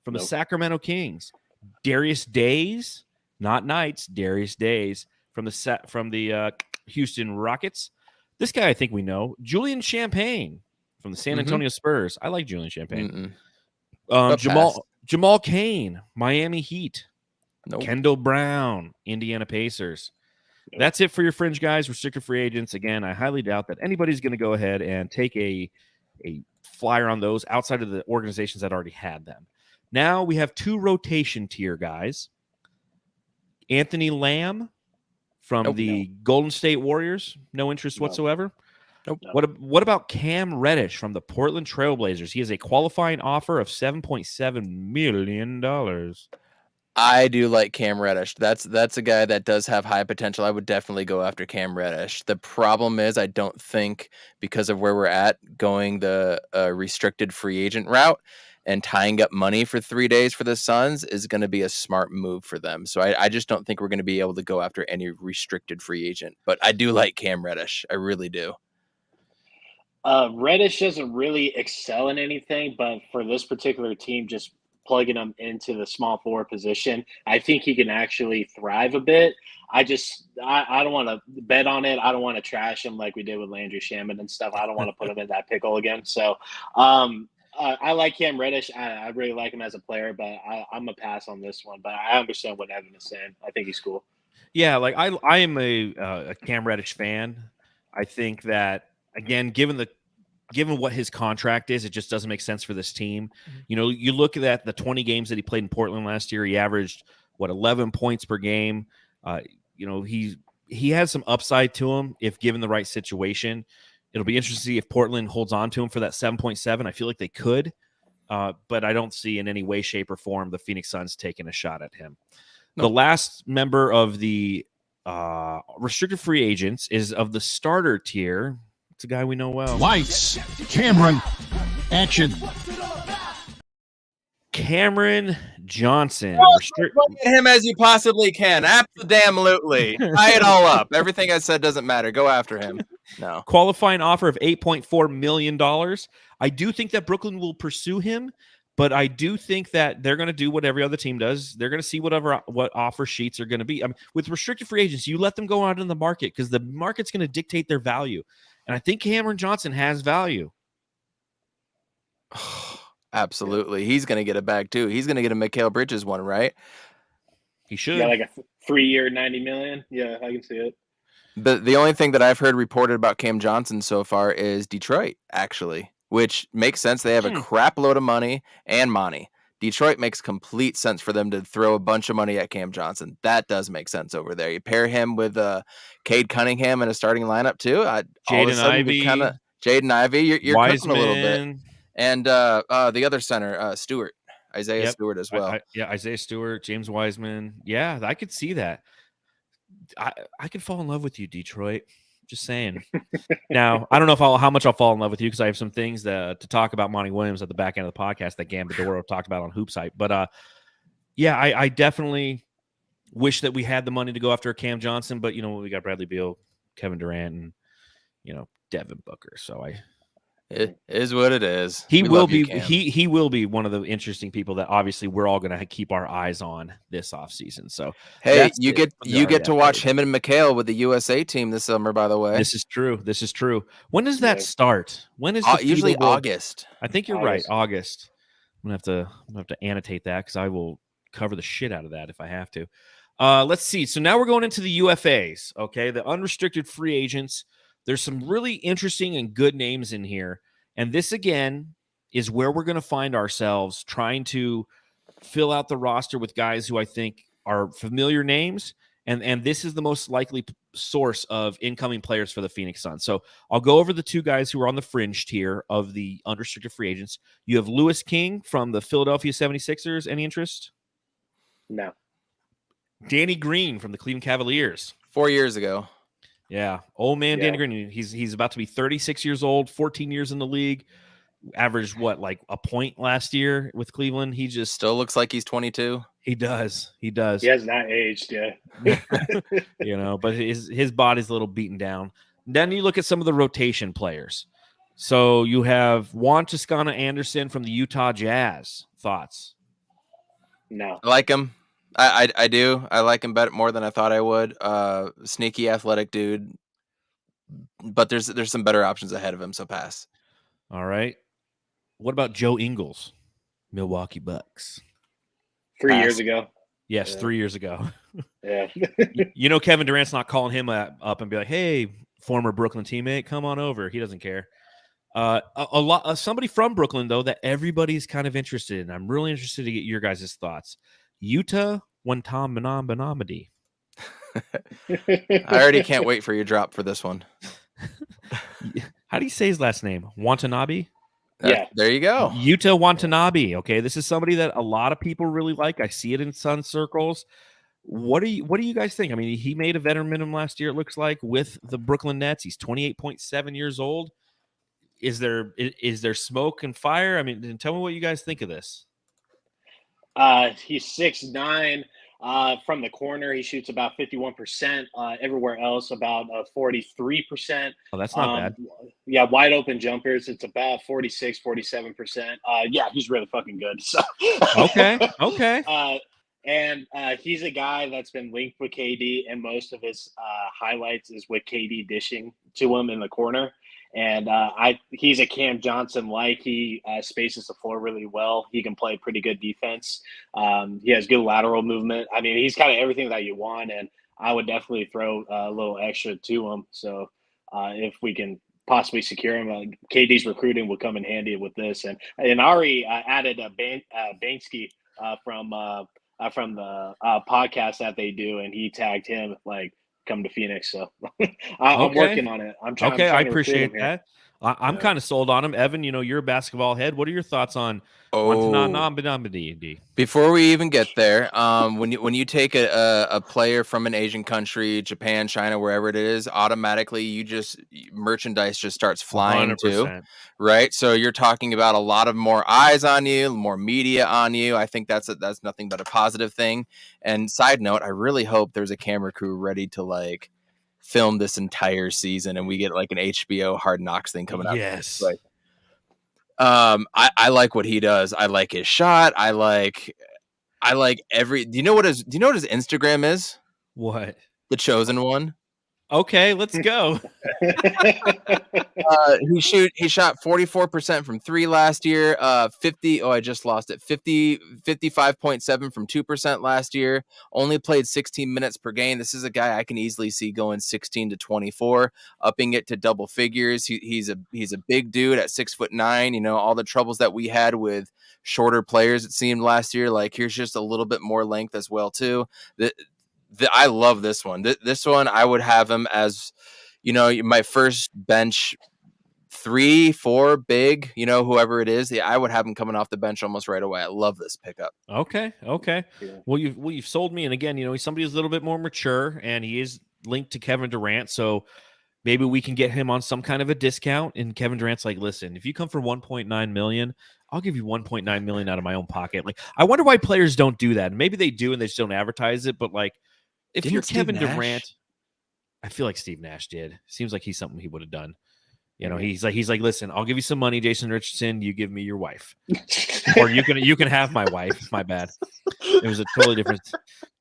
A: from the Sacramento Kings? Darius Days, not Knights. Darius Days from the Houston Rockets. This guy I think we know. Julian Champagne from the San Antonio Spurs. I like Julian Champagne. Jamal Cain, Miami Heat.
B: Nope.
A: Kendall Brown, Indiana Pacers. Nope. That's it for your fringe guys, restricted free agents. Again, I highly doubt that anybody's going to go ahead and take a flyer on those outside of the organizations that already had them. Now we have two rotation tier guys. Anthony Lamb from the Golden State Warriors. No interest whatsoever.
B: Nope.
A: What about Cam Reddish from the Portland Trailblazers? He has a qualifying offer of $7.7 million.
B: I do like Cam Reddish. That's a guy that does have high potential. I would definitely go after Cam Reddish. The problem is I don't think, because of where we're at, going the restricted free agent route and tying up money for 3 days for the Suns is going to be a smart move for them. So I just don't think we're going to be able to go after any restricted free agent. But I do like Cam Reddish. I really do.
C: Reddish doesn't really excel in anything, but for this particular team, just plugging him into the small forward position. I think he can actually thrive a bit. I don't want to bet on it. I don't want to trash him like we did with Landry Shaman and stuff. I don't want to put him in that pickle again. So I like Cam Reddish. I really like him as a player, but I'm a pass on this one. But I understand what Evan is saying. I think he's cool.
A: Yeah, like I am a Cam Reddish fan. I think that, again, given what his contract is, it just doesn't make sense for this team. You know, you look at the 20 games that he played in Portland last year. He averaged 11 points per game. You know, he has some upside to him if given the right situation. It'll be interesting to see if Portland holds on to him for that 7.7. I feel like they could, but I don't see in any way, shape, or form the Phoenix Suns taking a shot at him. No. The last member of the restricted free agents is of the starter tier. It's a guy we know well.
D: Lights, Cameron, action.
A: Cameron Johnson.
B: Play him as you possibly can. Absolutely. Tie it all up. Everything I said doesn't matter. Go after him. No.
A: Qualifying offer of $8.4 million. I do think that Brooklyn will pursue him, but I do think that they're going to do what every other team does. They're going to see what offer sheets are going to be. I mean, with restricted free agents, you let them go out in the market because the market's going to dictate their value. And I think Cameron Johnson has value.
B: Absolutely. He's going to get a bag too. He's going to get a Mikal Bridges one, right?
A: He should.
C: Yeah, like a 3-year, $90 million. Yeah, I can see it.
B: The only thing that I've heard reported about Cam Johnson so far is Detroit, actually, which makes sense. They have a crap load of money and money. Detroit makes complete sense for them to throw a bunch of money at Cam Johnson. That does make sense over there. You pair him with Cade Cunningham in a starting lineup too.
A: Jaden Ivey.
B: Jaden Ivey. You're cooking a little bit. And the other center, Stewart, Isaiah Stewart as well.
A: Isaiah Stewart, James Wiseman. Yeah, I could see that. I could fall in love with you, Detroit. Just saying. Now, I don't know how much I'll fall in love with you because I have some things to talk about Monty Williams at the back end of the podcast that Gambadoro talked about on Hoops Hype. But I definitely wish that we had the money to go after Cam Johnson. But, you know, we got Bradley Beal, Kevin Durant, and, you know, Devin Booker. So
B: it is what it is.
A: He will be one of the interesting people that obviously we're all going to keep our eyes on this offseason. So
B: hey, you get to watch him and Mikal with the USA team this summer, by the way.
A: This is true. When does that start? When is
B: usually August?
A: I think you're right. August. I'm gonna have to annotate that because I will cover the shit out of that if I have to. Let's see. So now we're going into the UFAs. Okay, the unrestricted free agents. There's some really interesting and good names in here. And this, again, is where we're going to find ourselves trying to fill out the roster with guys who I think are familiar names. And this is the most likely source of incoming players for the Phoenix Suns. So I'll go over the two guys who are on the fringe tier of the unrestricted free agents. You have Lewis King from the Philadelphia 76ers. Any interest?
C: No.
A: Danny Green from the Cleveland Cavaliers.
B: 4 years ago.
A: Yeah, old man Danny Green. He's about to be 36 years old, 14 years in the league. Averaged like a point last year with Cleveland. He just
B: still looks like he's 22.
A: He does.
C: He has not aged yet.
A: You know, but his body's a little beaten down. Then you look at some of the rotation players. So you have Juan Toscano-Anderson from the Utah Jazz. Thoughts?
C: No.
B: I like him. I do. I like him more than I thought I would. Sneaky athletic dude. But there's some better options ahead of him, so pass.
A: All right. What about Joe Ingles? Milwaukee Bucks.
C: 3 years ago.
A: Yes, 3 years ago.
C: Yeah.
A: You know Kevin Durant's not calling him up and be like, hey, former Brooklyn teammate, come on over. He doesn't care. Somebody from Brooklyn, though, that everybody's kind of interested in. I'm really interested to get your guys' thoughts. Yuta Watanabe.
B: I already can't wait for your drop for this one.
A: How do you say his last name? Watanabe?
C: Yeah.
B: There you go.
A: Yuta Watanabe. Okay, this is somebody that a lot of people really like. I see it in Sun circles. What do you guys think? I mean, he made a veteran minimum last year, it looks like, with the Brooklyn Nets. He's 28.7 years old. Is there smoke and fire? I mean, tell me what you guys think of this.
C: He's 6'9". From the corner, he shoots about 51%. Everywhere else, about 43%.
A: Oh, that's not bad.
C: Yeah, wide open jumpers, it's about 46, 47%. Yeah, he's really fucking good. So
A: Okay. Okay.
C: And he's a guy that's been linked with KD, and most of his highlights is with KD dishing to him in the corner. And he's a Cam Johnson like. He spaces the floor really well. He can play pretty good defense. He has good lateral movement. I mean, he's kind of everything that you want, and I would definitely throw a little extra to him. So if we can possibly secure him, KD's recruiting will come in handy with this. And Ari added a Banksy from the podcast that they do, and he tagged him like come to Phoenix. So I'm working on it. I'm trying
A: I
C: to
A: appreciate that. I'm kind of sold on him. Evan, you're a basketball head. What are your thoughts on
B: Before we even get there, when you take a player from an Asian country, Japan, China, wherever it is, automatically merchandise just starts flying
A: 100%.
B: too, right? So you're talking about a lot of more eyes on you, more media on you. I think that's nothing but a positive thing. And side note, I really hope there's a camera crew ready to like film this entire season, and we get like an HBO Hard Knocks thing coming out.
A: Yes.
B: Like, I like what he does. I like his shot. I like do you know what his Instagram is?
A: What?
B: The Chosen One.
A: Okay, let's go.
B: He shot 44% from 3 last year. 55.7 from 2% last year. Only played 16 minutes per game. This is a guy I can easily see going 16 to 24, upping it to double figures. He's a big dude at 6'9". You know, all the troubles that we had with shorter players, it seemed last year. Like, here's just a little bit more length as well too. I love this one. This one, I would have him as, my first bench 3-4 big, whoever it is. I would have him coming off the bench almost right away. I love this pickup.
A: Okay. Yeah. Well, you've sold me. And again, he's somebody who's a little bit more mature, and he is linked to Kevin Durant. So maybe we can get him on some kind of a discount. And Kevin Durant's like, listen, if you come for $1.9 million, I'll give you $1.9 million out of my own pocket. Like, I wonder why players don't do that. And maybe they do, and they just don't advertise it. But like, if you're Kevin Durant, I feel like Steve Nash did. Seems like he's something he would have done. He's like, listen, I'll give you some money, Jason Richardson. You give me your wife, or you can have my wife. My bad. It was a totally different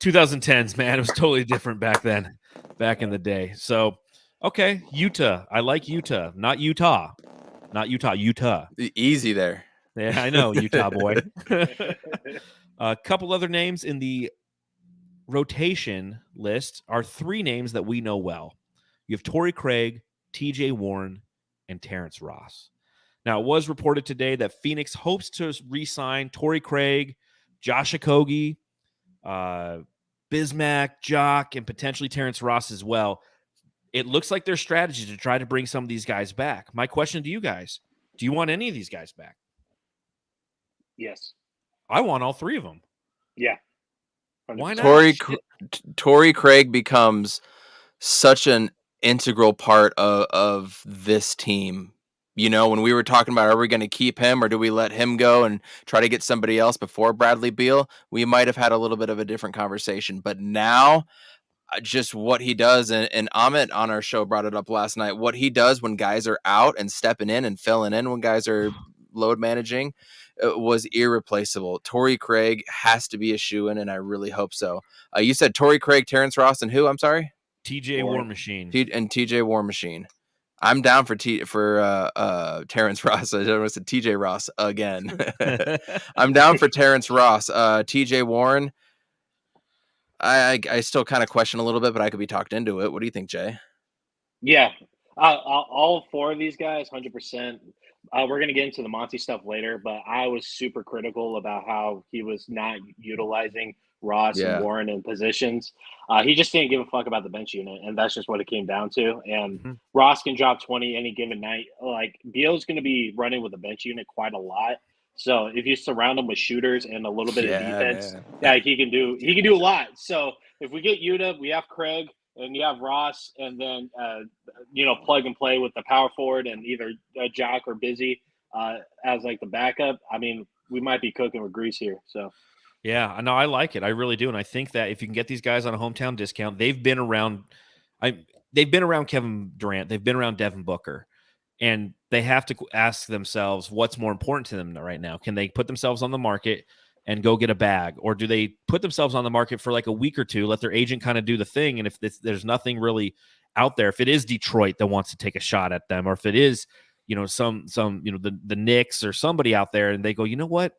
A: 2010s, man. It was totally different back then, back in the day. So, okay, Utah. I like Utah, not Utah. Utah.
B: Easy there.
A: Yeah, I know, Utah boy. A couple other names in the rotation list are 3 names that we know well. You have Torrey Craig, TJ Warren, and Terrence Ross. Now, it was reported today that Phoenix hopes to re-sign Torrey Craig, Josh Okogie, Bismack, Jock, and potentially Terrence Ross as well. It looks like their strategy to try to bring some of these guys back. My question to you guys, do you want any of these guys back?
C: Yes.
A: I want all 3 of them.
C: Yeah.
B: 100%. Why not? Torrey Craig becomes such an integral part of this team. When we were talking about, are we going to keep him or do we let him go and try to get somebody else before Bradley Beal? We might have had a little bit of a different conversation, but now just what he does, and Amit on our show brought it up last night, what he does when guys are out and stepping in and filling in when guys are load managing was irreplaceable. Torrey Craig has to be a shoo-in, and I really hope so. You said Torrey Craig, Terrence Ross, and who? I'm sorry?
A: TJ War Machine.
B: And TJ War Machine. I'm down for Terrence Ross. I almost said TJ Ross again. I'm down for Terrence Ross. TJ Warren, I still kind of question a little bit, but I could be talked into it. What do you think, Jay?
C: Yeah. All 4 of these guys, 100%. We're going to get into the Monty stuff later, but I was super critical about how he was not utilizing Ross and Warren in positions. He just didn't give a fuck about the bench unit, and that's just what it came down to. And Ross can drop 20 any given night. Like, Beal's going to be running with the bench unit quite a lot. So if you surround him with shooters and a little bit of defense, he can do a lot. So if we get Utah, we have Craig, and you have Ross, and then plug and play with the power forward and either Jock or Busy as like the backup. I mean, we might be cooking with grease here. So
A: Yeah, no, I like it. I really do. And I think that if you can get these guys on a hometown discount, they've been around Kevin Durant, they've been around Devin Booker, and they have to ask themselves what's more important to them right now. Can they put themselves on the market and go get a bag, or do they put themselves on the market for like a week or two, let their agent kind of do the thing, and if there's nothing really out there, if it is Detroit that wants to take a shot at them, or if it is, some the Knicks or somebody out there, and they go, you know what,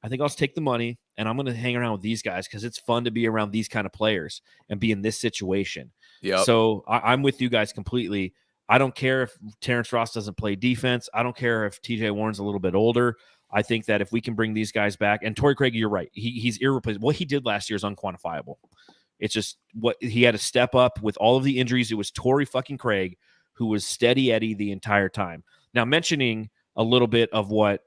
A: I think I'll just take the money and I'm going to hang around with these guys because it's fun to be around these kind of players and be in this situation.
B: Yep.
A: So I'm with you guys completely. I don't care if Terrence Ross doesn't play defense. I don't care if TJ Warren's a little bit older. I think that if we can bring these guys back, and Torrey Craig, you're right. He's irreplaceable. What he did last year is unquantifiable. It's just what he had to step up with all of the injuries. It was Torrey fucking Craig who was steady Eddie the entire time. Now, mentioning a little bit of what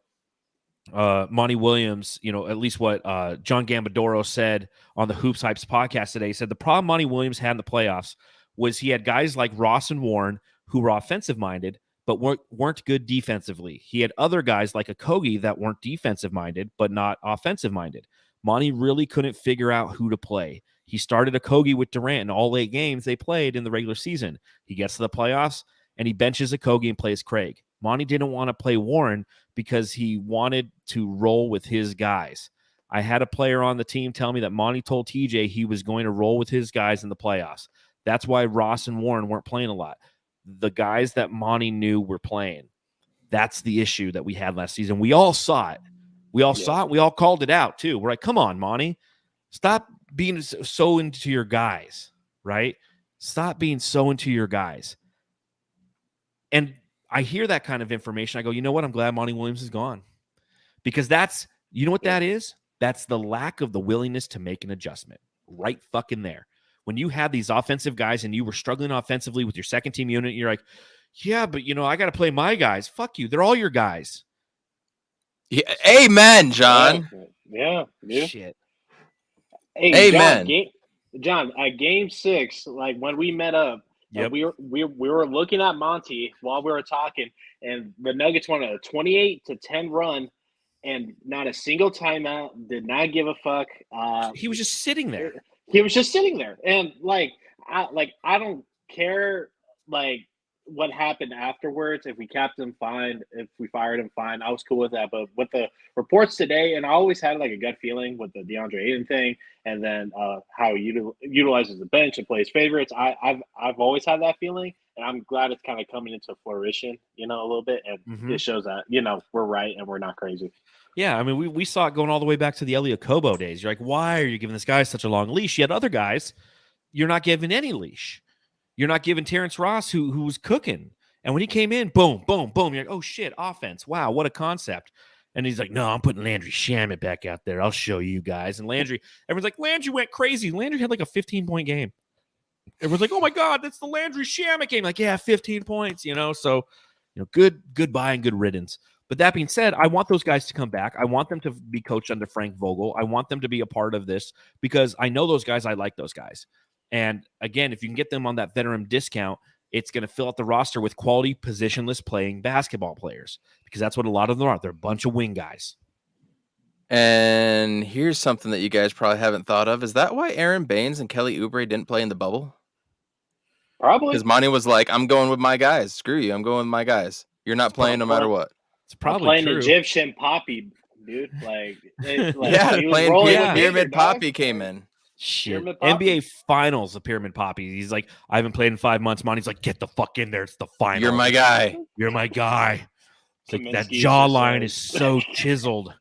A: Monty Williams, at least what John Gambadoro said on the Hoops Hypes podcast today. He said the problem Monty Williams had in the playoffs was he had guys like Ross and Warren who were offensive-minded but weren't good defensively. He had other guys like Okogie that weren't defensive-minded but not offensive-minded. Monty really couldn't figure out who to play. He started Okogie with Durant in all 8 games they played in the regular season. He gets to the playoffs, and he benches Okogie and plays Craig. Monty didn't want to play Warren because he wanted to roll with his guys. I had a player on the team tell me that Monty told TJ he was going to roll with his guys in the playoffs. That's why Ross and Warren weren't playing a lot. The guys that Monty knew were playing. That's the issue that we had last season. We all saw it. We all saw it. We all called it out, too. We're like, come on, Monty. Stop being so into your guys, right? Stop being so into your guys. And I hear that kind of information. I go, you know what? I'm glad Monty Williams is gone. Because that's, you know what that is? That's the lack of the willingness to make an adjustment. Right fucking there. When you had these offensive guys and you were struggling offensively with your second team unit, you're like, yeah, but I got to play my guys. Fuck you. They're all your guys.
B: Yeah, amen, John.
C: Yeah.
A: Shit.
C: Hey,
B: amen.
C: John, at game 6, like when we met up,
A: yep.
C: we were looking at Monty while we were talking, and the Nuggets won a 28-10 run, and not a single timeout. Did not give a fuck.
A: He was just sitting there.
C: He was just sitting there, and I don't care what happened afterwards. If we kept him, fine. If we fired him, fine. I was cool with that. But with the reports today, and I always had a gut feeling with the DeAndre Ayton thing, and then how he utilizes the bench and plays favorites. I've always had that feeling, and I'm glad it's kind of coming into fruition, a little bit, and it shows that we're right and we're not crazy.
A: Yeah, I mean, we saw it going all the way back to the Elie Okobo days. You're like, why are you giving this guy such a long leash? You had other guys, you're not giving any leash. You're not giving Terrence Ross, who was cooking. And when he came in, boom, boom, boom. You're like, oh, shit, offense. Wow, what a concept. And he's like, no, I'm putting Landry Shamet back out there. I'll show you guys. And Landry, everyone's like, Landry went crazy. Landry had like a 15-point game. Everyone's like, oh, my God, that's the Landry Shamet game. Like, yeah, 15 points, So, goodbye and good riddance. But that being said, I want those guys to come back. I want them to be coached under Frank Vogel. I want them to be a part of this because I know those guys. I like those guys. And again, if you can get them on that veteran discount, it's going to fill out the roster with quality positionless playing basketball players because that's what a lot of them are. They're a bunch of wing guys.
B: And here's something that you guys probably haven't thought of. Is that why Aaron Baines and Kelly Oubre didn't play in the bubble?
C: Probably.
B: Because Monty was like, I'm going with my guys. Screw you. I'm going with my guys. You're not playing no matter what.
A: It's probably
C: playing
A: true.
C: Egyptian Poppy, dude. Playing
B: Pyramid Poppy came in.
A: Shit. NBA Finals of Pyramid Poppy. He's like, I haven't played in 5 months. Monty's like, get the fuck in there. It's the final.
B: You're my guy.
A: You're my guy. It's like that jawline is so chiseled.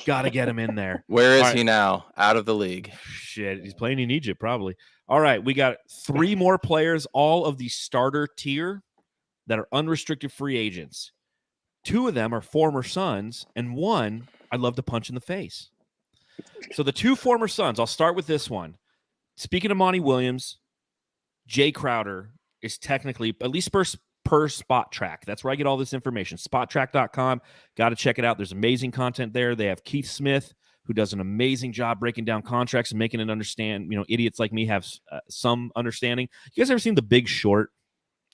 A: Got to get him in there.
B: Where is he now? Out of the league.
A: Shit. He's playing in Egypt, probably. All right. We got 3 more players, all of the starter tier that are unrestricted free agents. 2 of them are former Suns, and 1 I'd love to punch in the face. So the 2 former Suns, I'll start with this one. Speaking of Monty Williams, Jay Crowder is technically, at least per Spot Track. That's where I get all this information. Spottrack.com. Got to check it out. There's amazing content there. They have Keith Smith, who does an amazing job breaking down contracts and making it understand. Idiots like me have some understanding. You guys ever seen The Big Short?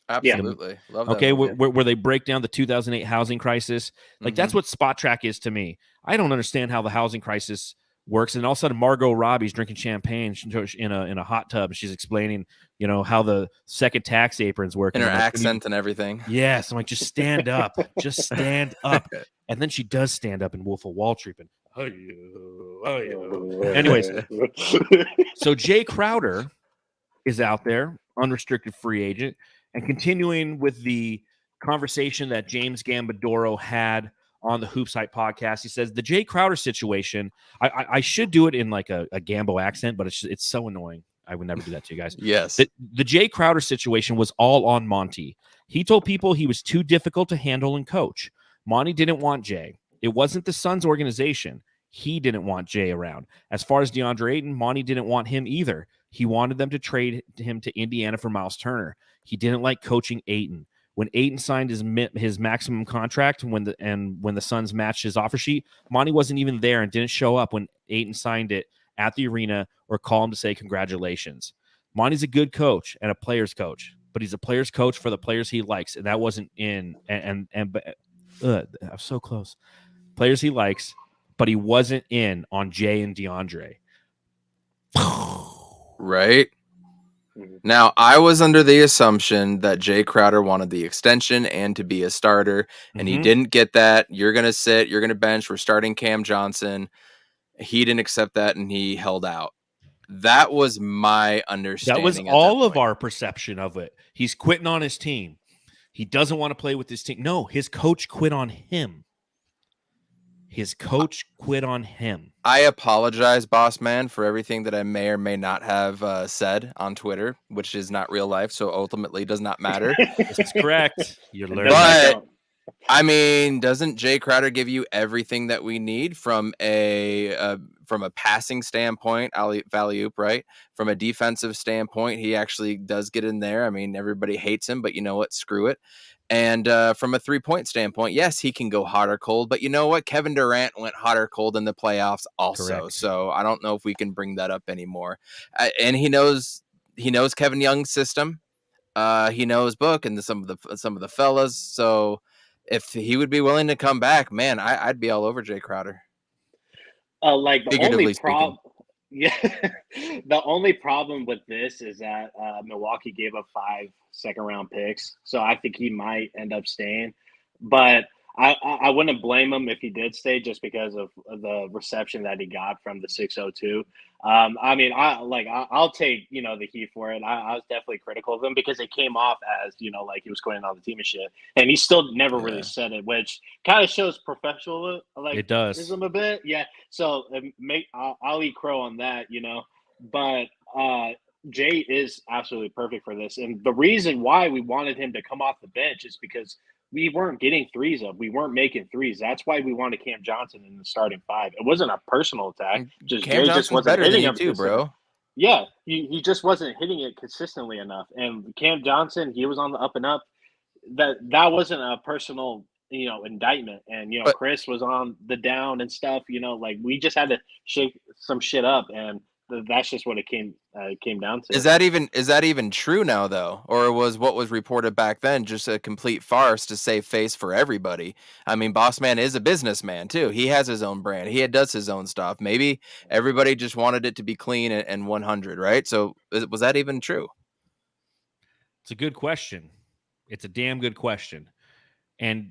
B: Absolutely. Love that.
A: Okay, where they break down the 2008 housing crisis. Like, that's what Spot Track is to me. I don't understand how the housing crisis works, and all of a sudden Margot Robbie's drinking champagne in a hot tub, and she's explaining, how the second tax aprons work,
B: and her
A: like,
B: accent and everything.
A: Yes, I'm like, just stand up, just stand up, and then she does stand up in Wolf of Wall Street, and anyways, so Jay Crowder is out there, unrestricted free agent, and continuing with the conversation that James Gambadoro had on the Hoops Hype podcast. He says the Jay Crowder situation, I should do it in like a Gambo accent, but it's so annoying. I would never do that to you guys.
B: Yes.
A: The Jay Crowder situation was all on Monty. He told people he was too difficult to handle and coach. Monty didn't want Jay. It wasn't the Suns organization. He didn't want Jay around. As far as DeAndre Ayton, Monty didn't want him either. He wanted them to trade him to Indiana for Miles Turner. He didn't like coaching Ayton. When Ayton signed his maximum contract, when the Suns matched his offer sheet, Monty wasn't even there and didn't show up when Ayton signed it at the arena or call him to say congratulations. Monty's a good coach and a player's coach, but he's a player's coach for the players he likes, and that wasn't in. I'm so close. Players he likes, but he wasn't in on Jay and DeAndre.
B: Right. Now, I was under the assumption that Jay Crowder wanted the extension and to be a starter, and he didn't get that. You're going to sit, you're going to bench. We're starting Cam Johnson. He didn't accept that, and he held out. That was my understanding.
A: That was all of our perception of it. He's quitting on his team. He doesn't want to play with his team. No, his coach quit on him. His coach quit on him.
B: I apologize, boss man, for everything that I may or may not have said on Twitter, which is not real life, so ultimately does not matter.
A: This is correct. You're learning.
B: But I mean, doesn't Jay Crowder give you everything that we need from a passing standpoint, alley-oop, right? From a defensive standpoint, he actually does get in there. I mean, everybody hates him, but you know what? Screw it. And from a three-point standpoint, yes, he can go hot or cold, but you know what? Kevin Durant went hot or cold in the playoffs also.
A: Correct.
B: So I don't know if we can bring that up anymore. And he knows Kevin Young's system. He knows Book and some of the fellas. So if he would be willing to come back, man, I'd be all over Jay Crowder.
C: Like the only problem, the only problem with this is that Milwaukee gave up 5 second-round picks, so I think he might end up staying. But I wouldn't blame him if he did stay, just because of the reception that he got from the 602. I mean, I'll take the heat for it. I was definitely critical of him because it came off as like he was quitting on the team and shit, and he still never really said it, which kind of shows professional
A: it does
C: a bit. Yeah, so I'll eat crow on that, but Jay is absolutely perfect for this, and the reason why we wanted him to come off the bench is because we weren't getting threes up. We weren't making threes. That's why we wanted Cam Johnson in the starting 5. It wasn't a personal attack. Jay just wasn't hitting him
B: too, bro.
C: Yeah, he just wasn't hitting it consistently enough. And Cam Johnson, he was on the up and up. That wasn't a personal, indictment. And but Chris was on the down and stuff. Like we just had to shake some shit up, and that's just what it came down to.
B: Is that even true now, though, or was what was reported back then just a complete farce to save face for everybody? I mean, Boss Man is a businessman too. He has his own brand. He does his own stuff. Maybe everybody just wanted it to be clean and 100, right? So was that even true?
A: It's a good question. It's a damn good question. And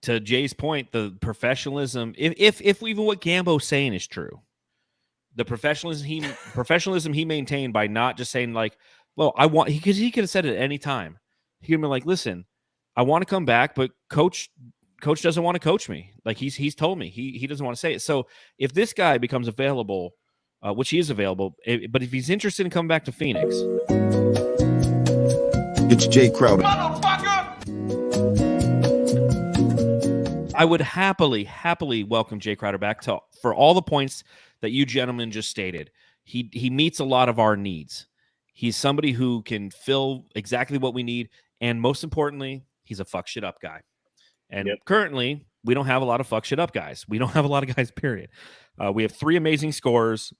A: to Jay's point, the professionalism, if even what Gambo's saying is true, the professionalism he maintained by not just saying like, well, because he could have said it at any time. He could have been like, listen, I want to come back, but coach doesn't want to coach me. Like he's told me he doesn't want to say it. So if this guy becomes available, which he is available, but if he's interested in coming back to Phoenix,
D: it's Jay Crowder.
A: I would happily welcome Jay Crowder back for all the points that you gentlemen just stated. He meets a lot of our needs. He's somebody who can fill exactly what we need, and most importantly, he's a fuck shit up guy. And currently, we don't have a lot of fuck shit up guys. We don't have a lot of guys, period. We have 3 amazing scorers.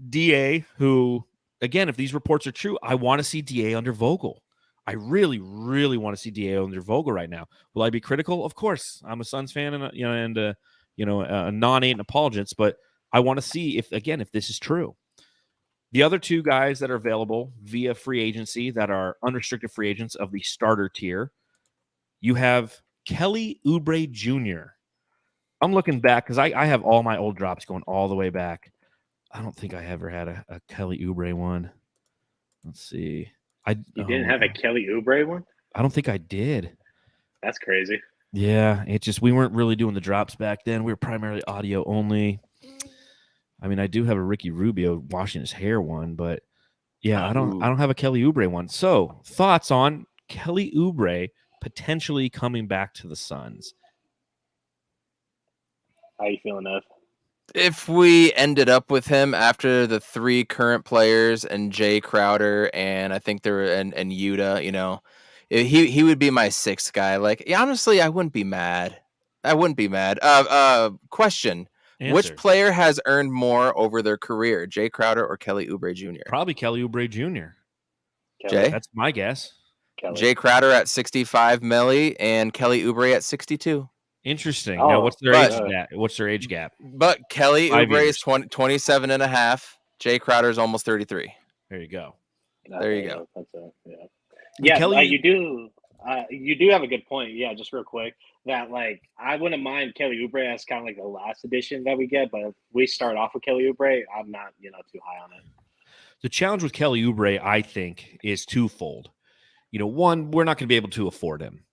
A: DA, who, again, if these reports are true, I want to see DA under Vogel. I really, really want to see DA under Vogel right now. Will I be critical? Of course. I'm a Suns fan and a non-Ayton apologist, but I want to see if this is true. The other two guys that are available via free agency that are unrestricted free agents of the starter tier, you have Kelly Oubre Jr. I'm looking back because I have all my old drops going all the way back. I don't think I ever had a Kelly Oubre one. Let's see.
C: You didn't have a Kelly Oubre one?
A: I don't think I did.
C: That's crazy.
A: Yeah, it just we weren't really doing the drops back then. We were primarily audio only. I mean, I do have a Ricky Rubio washing his hair one, but yeah, I don't have a Kelly Oubre one. So, thoughts on Kelly Oubre potentially coming back to the Suns?
C: How you feeling, Ev?
B: If we ended up with him after the three current players and Jay Crowder and I think there were and Yuta, you know, he would be my sixth guy. Like, honestly, I wouldn't be mad. Question.
A: Answer.
B: Which player has earned more over their career, Jay Crowder or Kelly Oubre Jr.?
A: Probably Kelly Oubre Jr.
B: Jay?
A: That's my guess.
C: Kelly.
B: Jay Crowder at 65 milli and Kelly Oubre at 62.
A: Interesting. Now, what's their age gap? What's their age gap?
B: But Kelly
A: 5
B: Oubre
A: years.
B: is 27 and a half. Jay Crowder is almost 33.
A: There you go.
B: There you go.
C: That's yeah,
A: Kelly,
C: you do have a good point. Yeah, just real quick, that like I wouldn't mind Kelly Oubre as kind of like the last edition that we get, but if we start off with Kelly Oubre, I'm not too high on it.
A: The challenge with Kelly Oubre, I think, is twofold. One, we're not going to be able to afford him.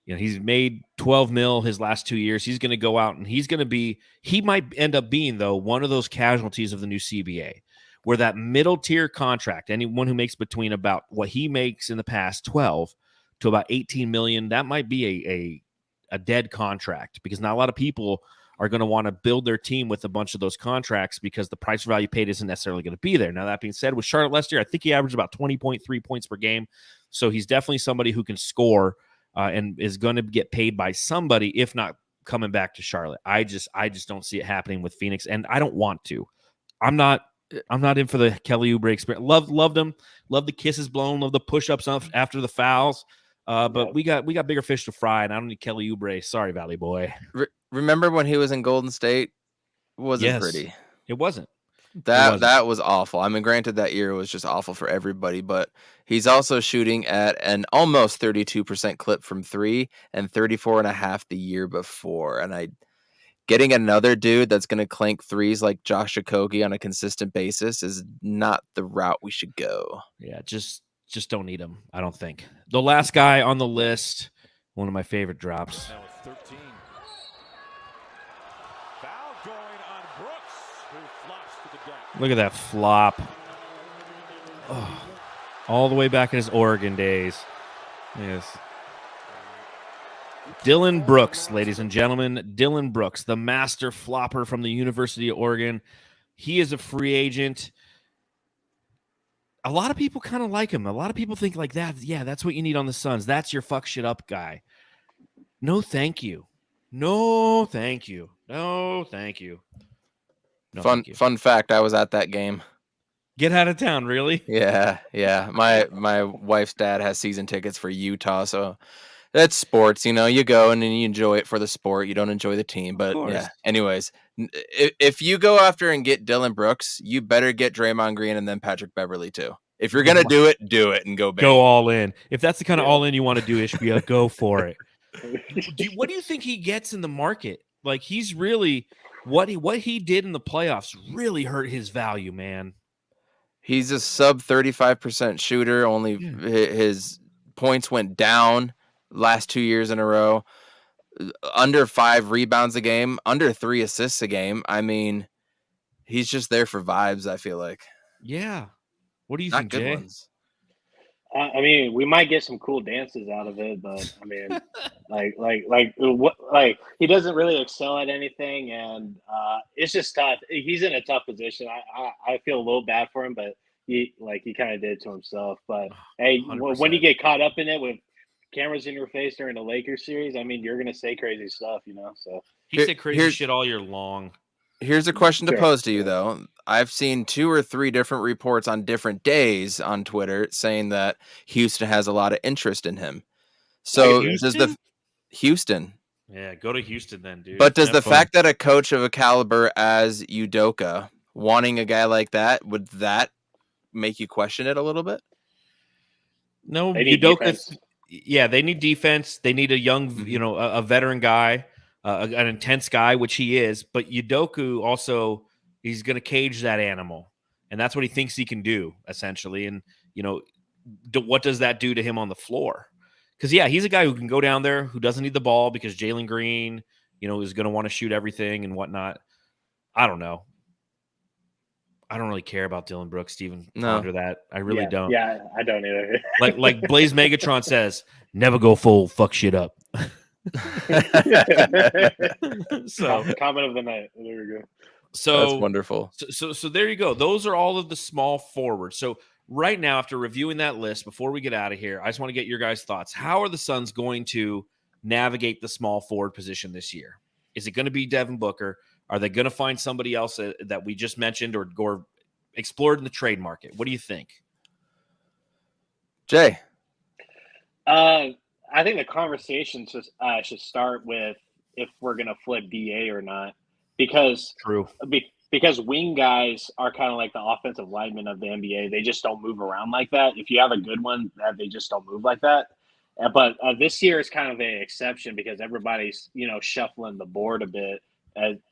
A: He's made 12 mil his last 2 years. He's going to go out and he might end up being, though, one of those casualties of the new CBA, where that middle tier contract, anyone who makes between about what he makes in the past 12 to about 18 million, that might be a dead contract, because not a lot of people are going to want to build their team with a bunch of those contracts because the price value paid isn't necessarily going to be there. Now, that being said, with Charlotte last year, I think he averaged about 20.3 points per game. So he's definitely somebody who can score and is going to get paid by somebody, if not coming back to Charlotte. I just don't see it happening with Phoenix, and I don't want to. I'm not in for the Kelly Oubre experience. Loved him. Love the kisses blown. Love the push-ups after the fouls. But we got bigger fish to fry, and I don't need Kelly Oubre. Sorry, Valley Boy.
B: Remember when he was in Golden State? Wasn't
A: Yes,
B: pretty.
A: It wasn't.
B: That was awful. I mean, granted, that year was just awful for everybody, but he's also shooting at an almost 32% clip from three and 34.5 the year before. And getting another dude that's going to clank threes like Josh Okogie on a consistent basis is not the route we should go.
A: Yeah, just don't need him, I don't think. The last guy on the list, one of my favorite drops.
E: Now it's 13. Foul going on Brooks, who flops to the deck.
A: Look at that flop. Oh, all the way back in his Oregon days. Yes. Dylan Brooks, ladies and gentlemen. Dylan Brooks, the master flopper from the University of Oregon. He is a free agent. A lot of people kind of like him. A lot of people think like that. Yeah, that's what you need on the Suns. That's your fuck shit up guy. No, thank you. No, thank you. No, thank you. No,
B: Fun
A: thank you.
B: Fun fact, I was at that game.
A: Get out of town, really?
B: Yeah. My wife's dad has season tickets for Utah, so that's sports. You go and then you enjoy it for the sport. You don't enjoy the team, but yeah. Anyways, if you go after and get Dylan Brooks, you better get Draymond Green and then Patrick Beverly too. If you're gonna do it and go big.
A: Go all in. If that's the kind of all in you want to do, Ishbia, go for it. What do you think he gets in the market? Like, he's really what he did in the playoffs really hurt his value, man.
B: He's a sub 35% shooter. Only his points went down last 2 years in a row. Under 5 rebounds a game, under 3 assists a game. I mean, he's just there for vibes, I feel like.
A: Yeah. What do you
B: Not
A: think,
B: good
A: Jay?
B: ones.
C: I mean, we might get some cool dances out of it, but I mean, like he doesn't really excel at anything, and it's just tough. He's in a tough position. I feel a little bad for him, but he kind of did it to himself. But hey,
A: 100%.
C: when you get caught up in it with cameras in your face during the Lakers series, I mean, you're gonna say crazy stuff, So
A: He said crazy shit all year long.
B: Here's a question to
C: Sure.
B: pose to you, though. I've seen 2 or 3 different reports on different days on Twitter saying that Houston has a lot of interest in him. So
A: Houston?
B: does Houston?
A: Yeah, go to Houston then, dude.
B: But does
A: Have
B: the
A: fun.
B: fact that a coach of a caliber as Udoka wanting a guy like that, would that make you question it a little bit?
A: No,
C: They need
A: Udoka.
C: defense.
A: Yeah, they need defense. They need a young, a veteran guy, an intense guy, which he is. But Udoka also, he's going to cage that animal, and that's what he thinks he can do essentially. And what does that do to him on the floor? Because yeah, he's a guy who can go down there, who doesn't need the ball because Jalen Green, is going to want to shoot everything and whatnot. I don't know. I don't really care about Dylan Brooks, Steven.
B: No.
A: Ponder that. I really don't.
C: Yeah, I don't either.
A: Like Blaze Megatron says, never go full fuck shit up. So
C: comment of the night. There we go.
A: So
B: that's wonderful.
A: So there you go. Those are all of the small forwards. So right now, after reviewing that list, before we get out of here, I just want to get your guys' thoughts. How are the Suns going to navigate the small forward position this year? Is it going to be Devin Booker? Are they going to find somebody else that we just mentioned or explored in the trade market? What do you think?
B: Jay?
C: I think the conversation should start with if we're going to flip BA or not. Because wing guys are kind of like the offensive linemen of the NBA. They just don't move around like that. If you have a good one, they just don't move like that. But this year is kind of an exception because everybody's shuffling the board a bit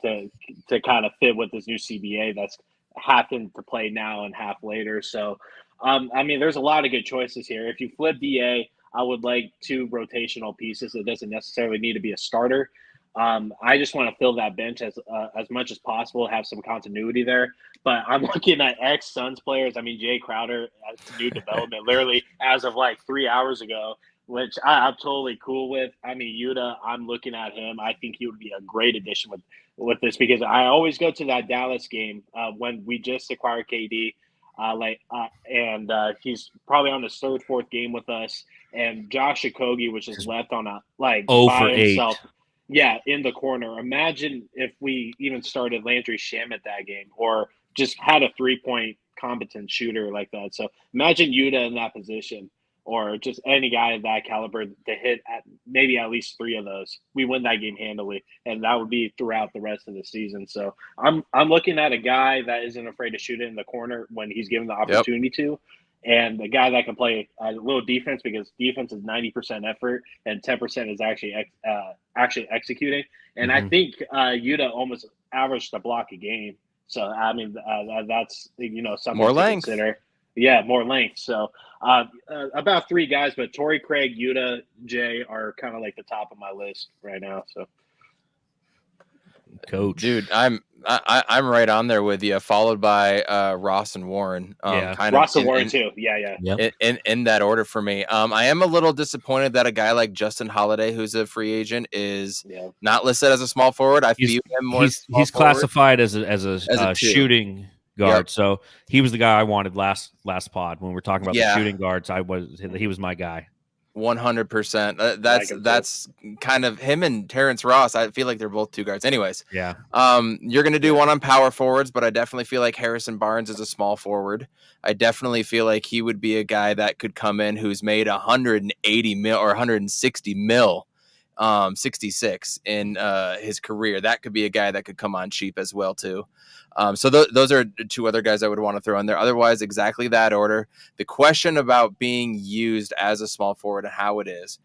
C: to kind of fit with this new CBA that's half into play now and half later. So, there's a lot of good choices here. If you flip BA, I would like 2 rotational pieces. It doesn't necessarily need to be a starter. I just want to fill that bench as much as possible, have some continuity there. But I'm looking at ex-Suns players. Jay Crowder, new development, literally as of like 3 hours ago, which I'm totally cool with. Yuta, I'm looking at him. I think he would be a great addition with this because I always go to that Dallas game when we just acquired KD. And he's probably on his 3rd, 4th game with us. And Josh Okogie, which is left on a by himself.
A: 8.
C: Yeah, in the corner. Imagine if we even started Landry Shamet that game or just had a 3-point competent shooter like that. So imagine Yuta in that position or just any guy of that caliber to hit maybe at least 3 of those. We win that game handily, and that would be throughout the rest of the season. So I'm looking at a guy that isn't afraid to shoot it in the corner when he's given the opportunity to. And the guy that can play a little defense because defense is 90% effort and 10% is actually executing. And I think Yuta almost averaged a block a game. So that's something
B: more
C: to
B: length.
C: Consider. Yeah, more length. So about 3 guys, but Torrey Craig, Yuta, Jay are kind of like the top of my list right now. So,
A: Coach,
B: dude, I'm right on there with you, followed by Ross and Warren.
C: Ross and Warren too. Yeah.
A: Yep.
B: In that order for me. I am a little disappointed that a guy like Justin Holiday, who's a free agent, is not listed as a small forward. I view him more.
A: He's classified as a shooting guard.
B: Yep.
A: So he was the guy I wanted last pod when we were talking about the shooting guards. He was my guy.
B: 100%. That's kind of him and Terrence Ross. I feel like they're both 2 guards. Anyways,
A: yeah.
B: You're going to do one on power forwards, but I definitely feel like Harrison Barnes is a small forward. I definitely feel like he would be a guy that could come in who's made 180 mil or 160 mil, 66 in his career. That could be a guy that could come on cheap as well too. So those are 2 other guys I would want to throw in there. Otherwise, exactly that order. The question about being used as a small forward and how it is.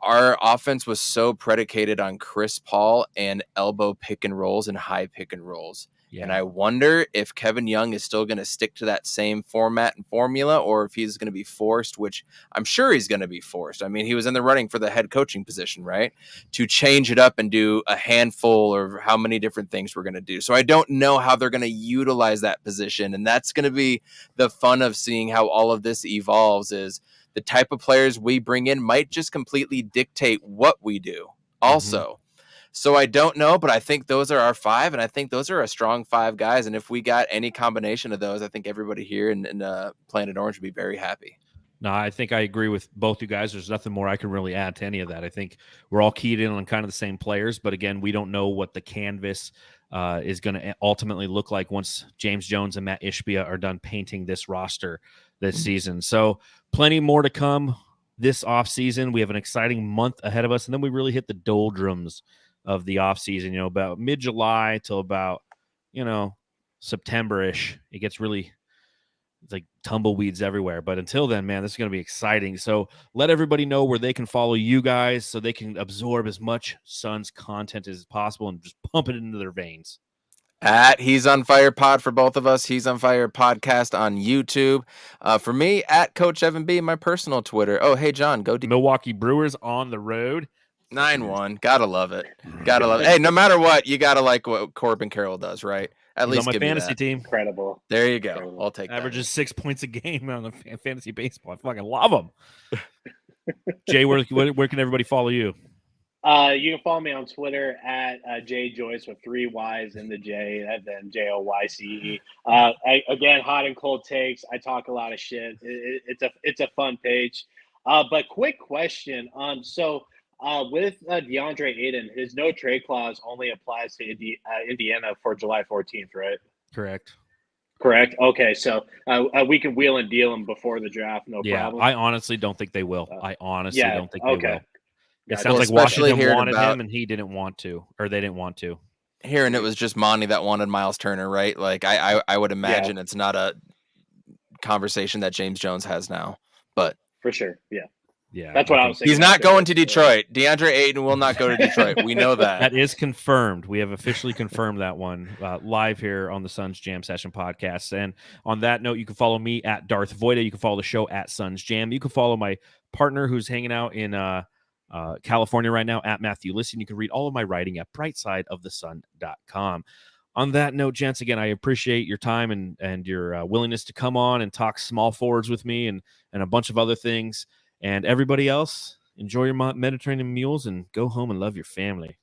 B: Our offense was so predicated on Chris Paul and elbow pick and rolls and high pick and rolls. Yeah. And I wonder if Kevin Young is still going to stick to that same format and formula, or if he's going to be forced, which I'm sure he's going to be forced. He was in the running for the head coaching position, right? To change it up and do a handful or how many different things we're going to do. So I don't know how they're going to utilize that position. And that's going to be the fun of seeing how all of this evolves is the type of players we bring in might just completely dictate what we do also. Mm-hmm. So I don't know, but I think those are our 5, and I think those are a strong 5 guys. And if we got any combination of those, I think everybody here in Planet Orange would be very happy.
A: No, I think I agree with both you guys. There's nothing more I can really add to any of that. I think we're all keyed in on kind of the same players, but again, we don't know what the canvas is going to ultimately look like once James Jones and Matt Ishbia are done painting this roster this season. So plenty more to come. this offseason. We have an exciting month ahead of us, and then we really hit the doldrums of the offseason, you know, about mid-July till about, you know, September-ish. It gets really, it's like tumbleweeds everywhere. But until then, man, this is going to be exciting. So let everybody know where they can follow you guys so they can absorb as much Suns content as possible and just pump it into their veins.
B: At He's on Fire Pod for both of us. He's on Fire Podcast on YouTube. For me, at CoachEvanB, my personal Twitter. Oh, hey, John, go
A: Milwaukee Brewers on the road.
B: 9-1. Gotta love it. Gotta love it. Hey, no matter what, you gotta like what Corbin Carroll does, right? At
A: He's
B: least
A: on my
B: give me
A: fantasy
B: that.
A: team.
C: Incredible.
B: There you go.
C: Incredible.
B: I'll take that.
A: Averages 6 points a game on the fantasy baseball. I fucking love him. Jay, where can everybody follow you?
C: You can follow me on Twitter at JJoyce with 3 Y's in the J and then JOYCE. Again, hot and cold takes. I talk a lot of shit. It's a fun page. But quick question. So with DeAndre Ayton, his no trade clause only applies to Indiana for July 14th, right?
A: Correct.
C: Okay, so we can wheel and deal him before the draft, no problem.
A: I honestly don't think they will. I honestly don't think they will. It
C: Gotcha.
A: sounds like
B: Especially
A: Washington wanted him and he didn't want to, or they didn't want to.
B: Hearing it was just Monty that wanted Miles Turner, right? Like I would imagine it's not a conversation that James Jones has now, but
C: for sure,
A: yeah,
C: that's what I was saying.
B: He's not going to Detroit. DeAndre Ayton will not go to Detroit. We know that.
A: That is confirmed. We have officially confirmed that one live here on the Suns Jam Session podcast. And on that note, you can follow me at Darth Voida. You can follow the show at Suns Jam. You can follow my partner who's hanging out in California right now at Matthew Listen. You can read all of my writing at brightsideofthesun.com. On that note, gents, again, I appreciate your time and your willingness to come on and talk small forwards with me and a bunch of other things. And everybody else, enjoy your Mediterranean meals and go home and love your family.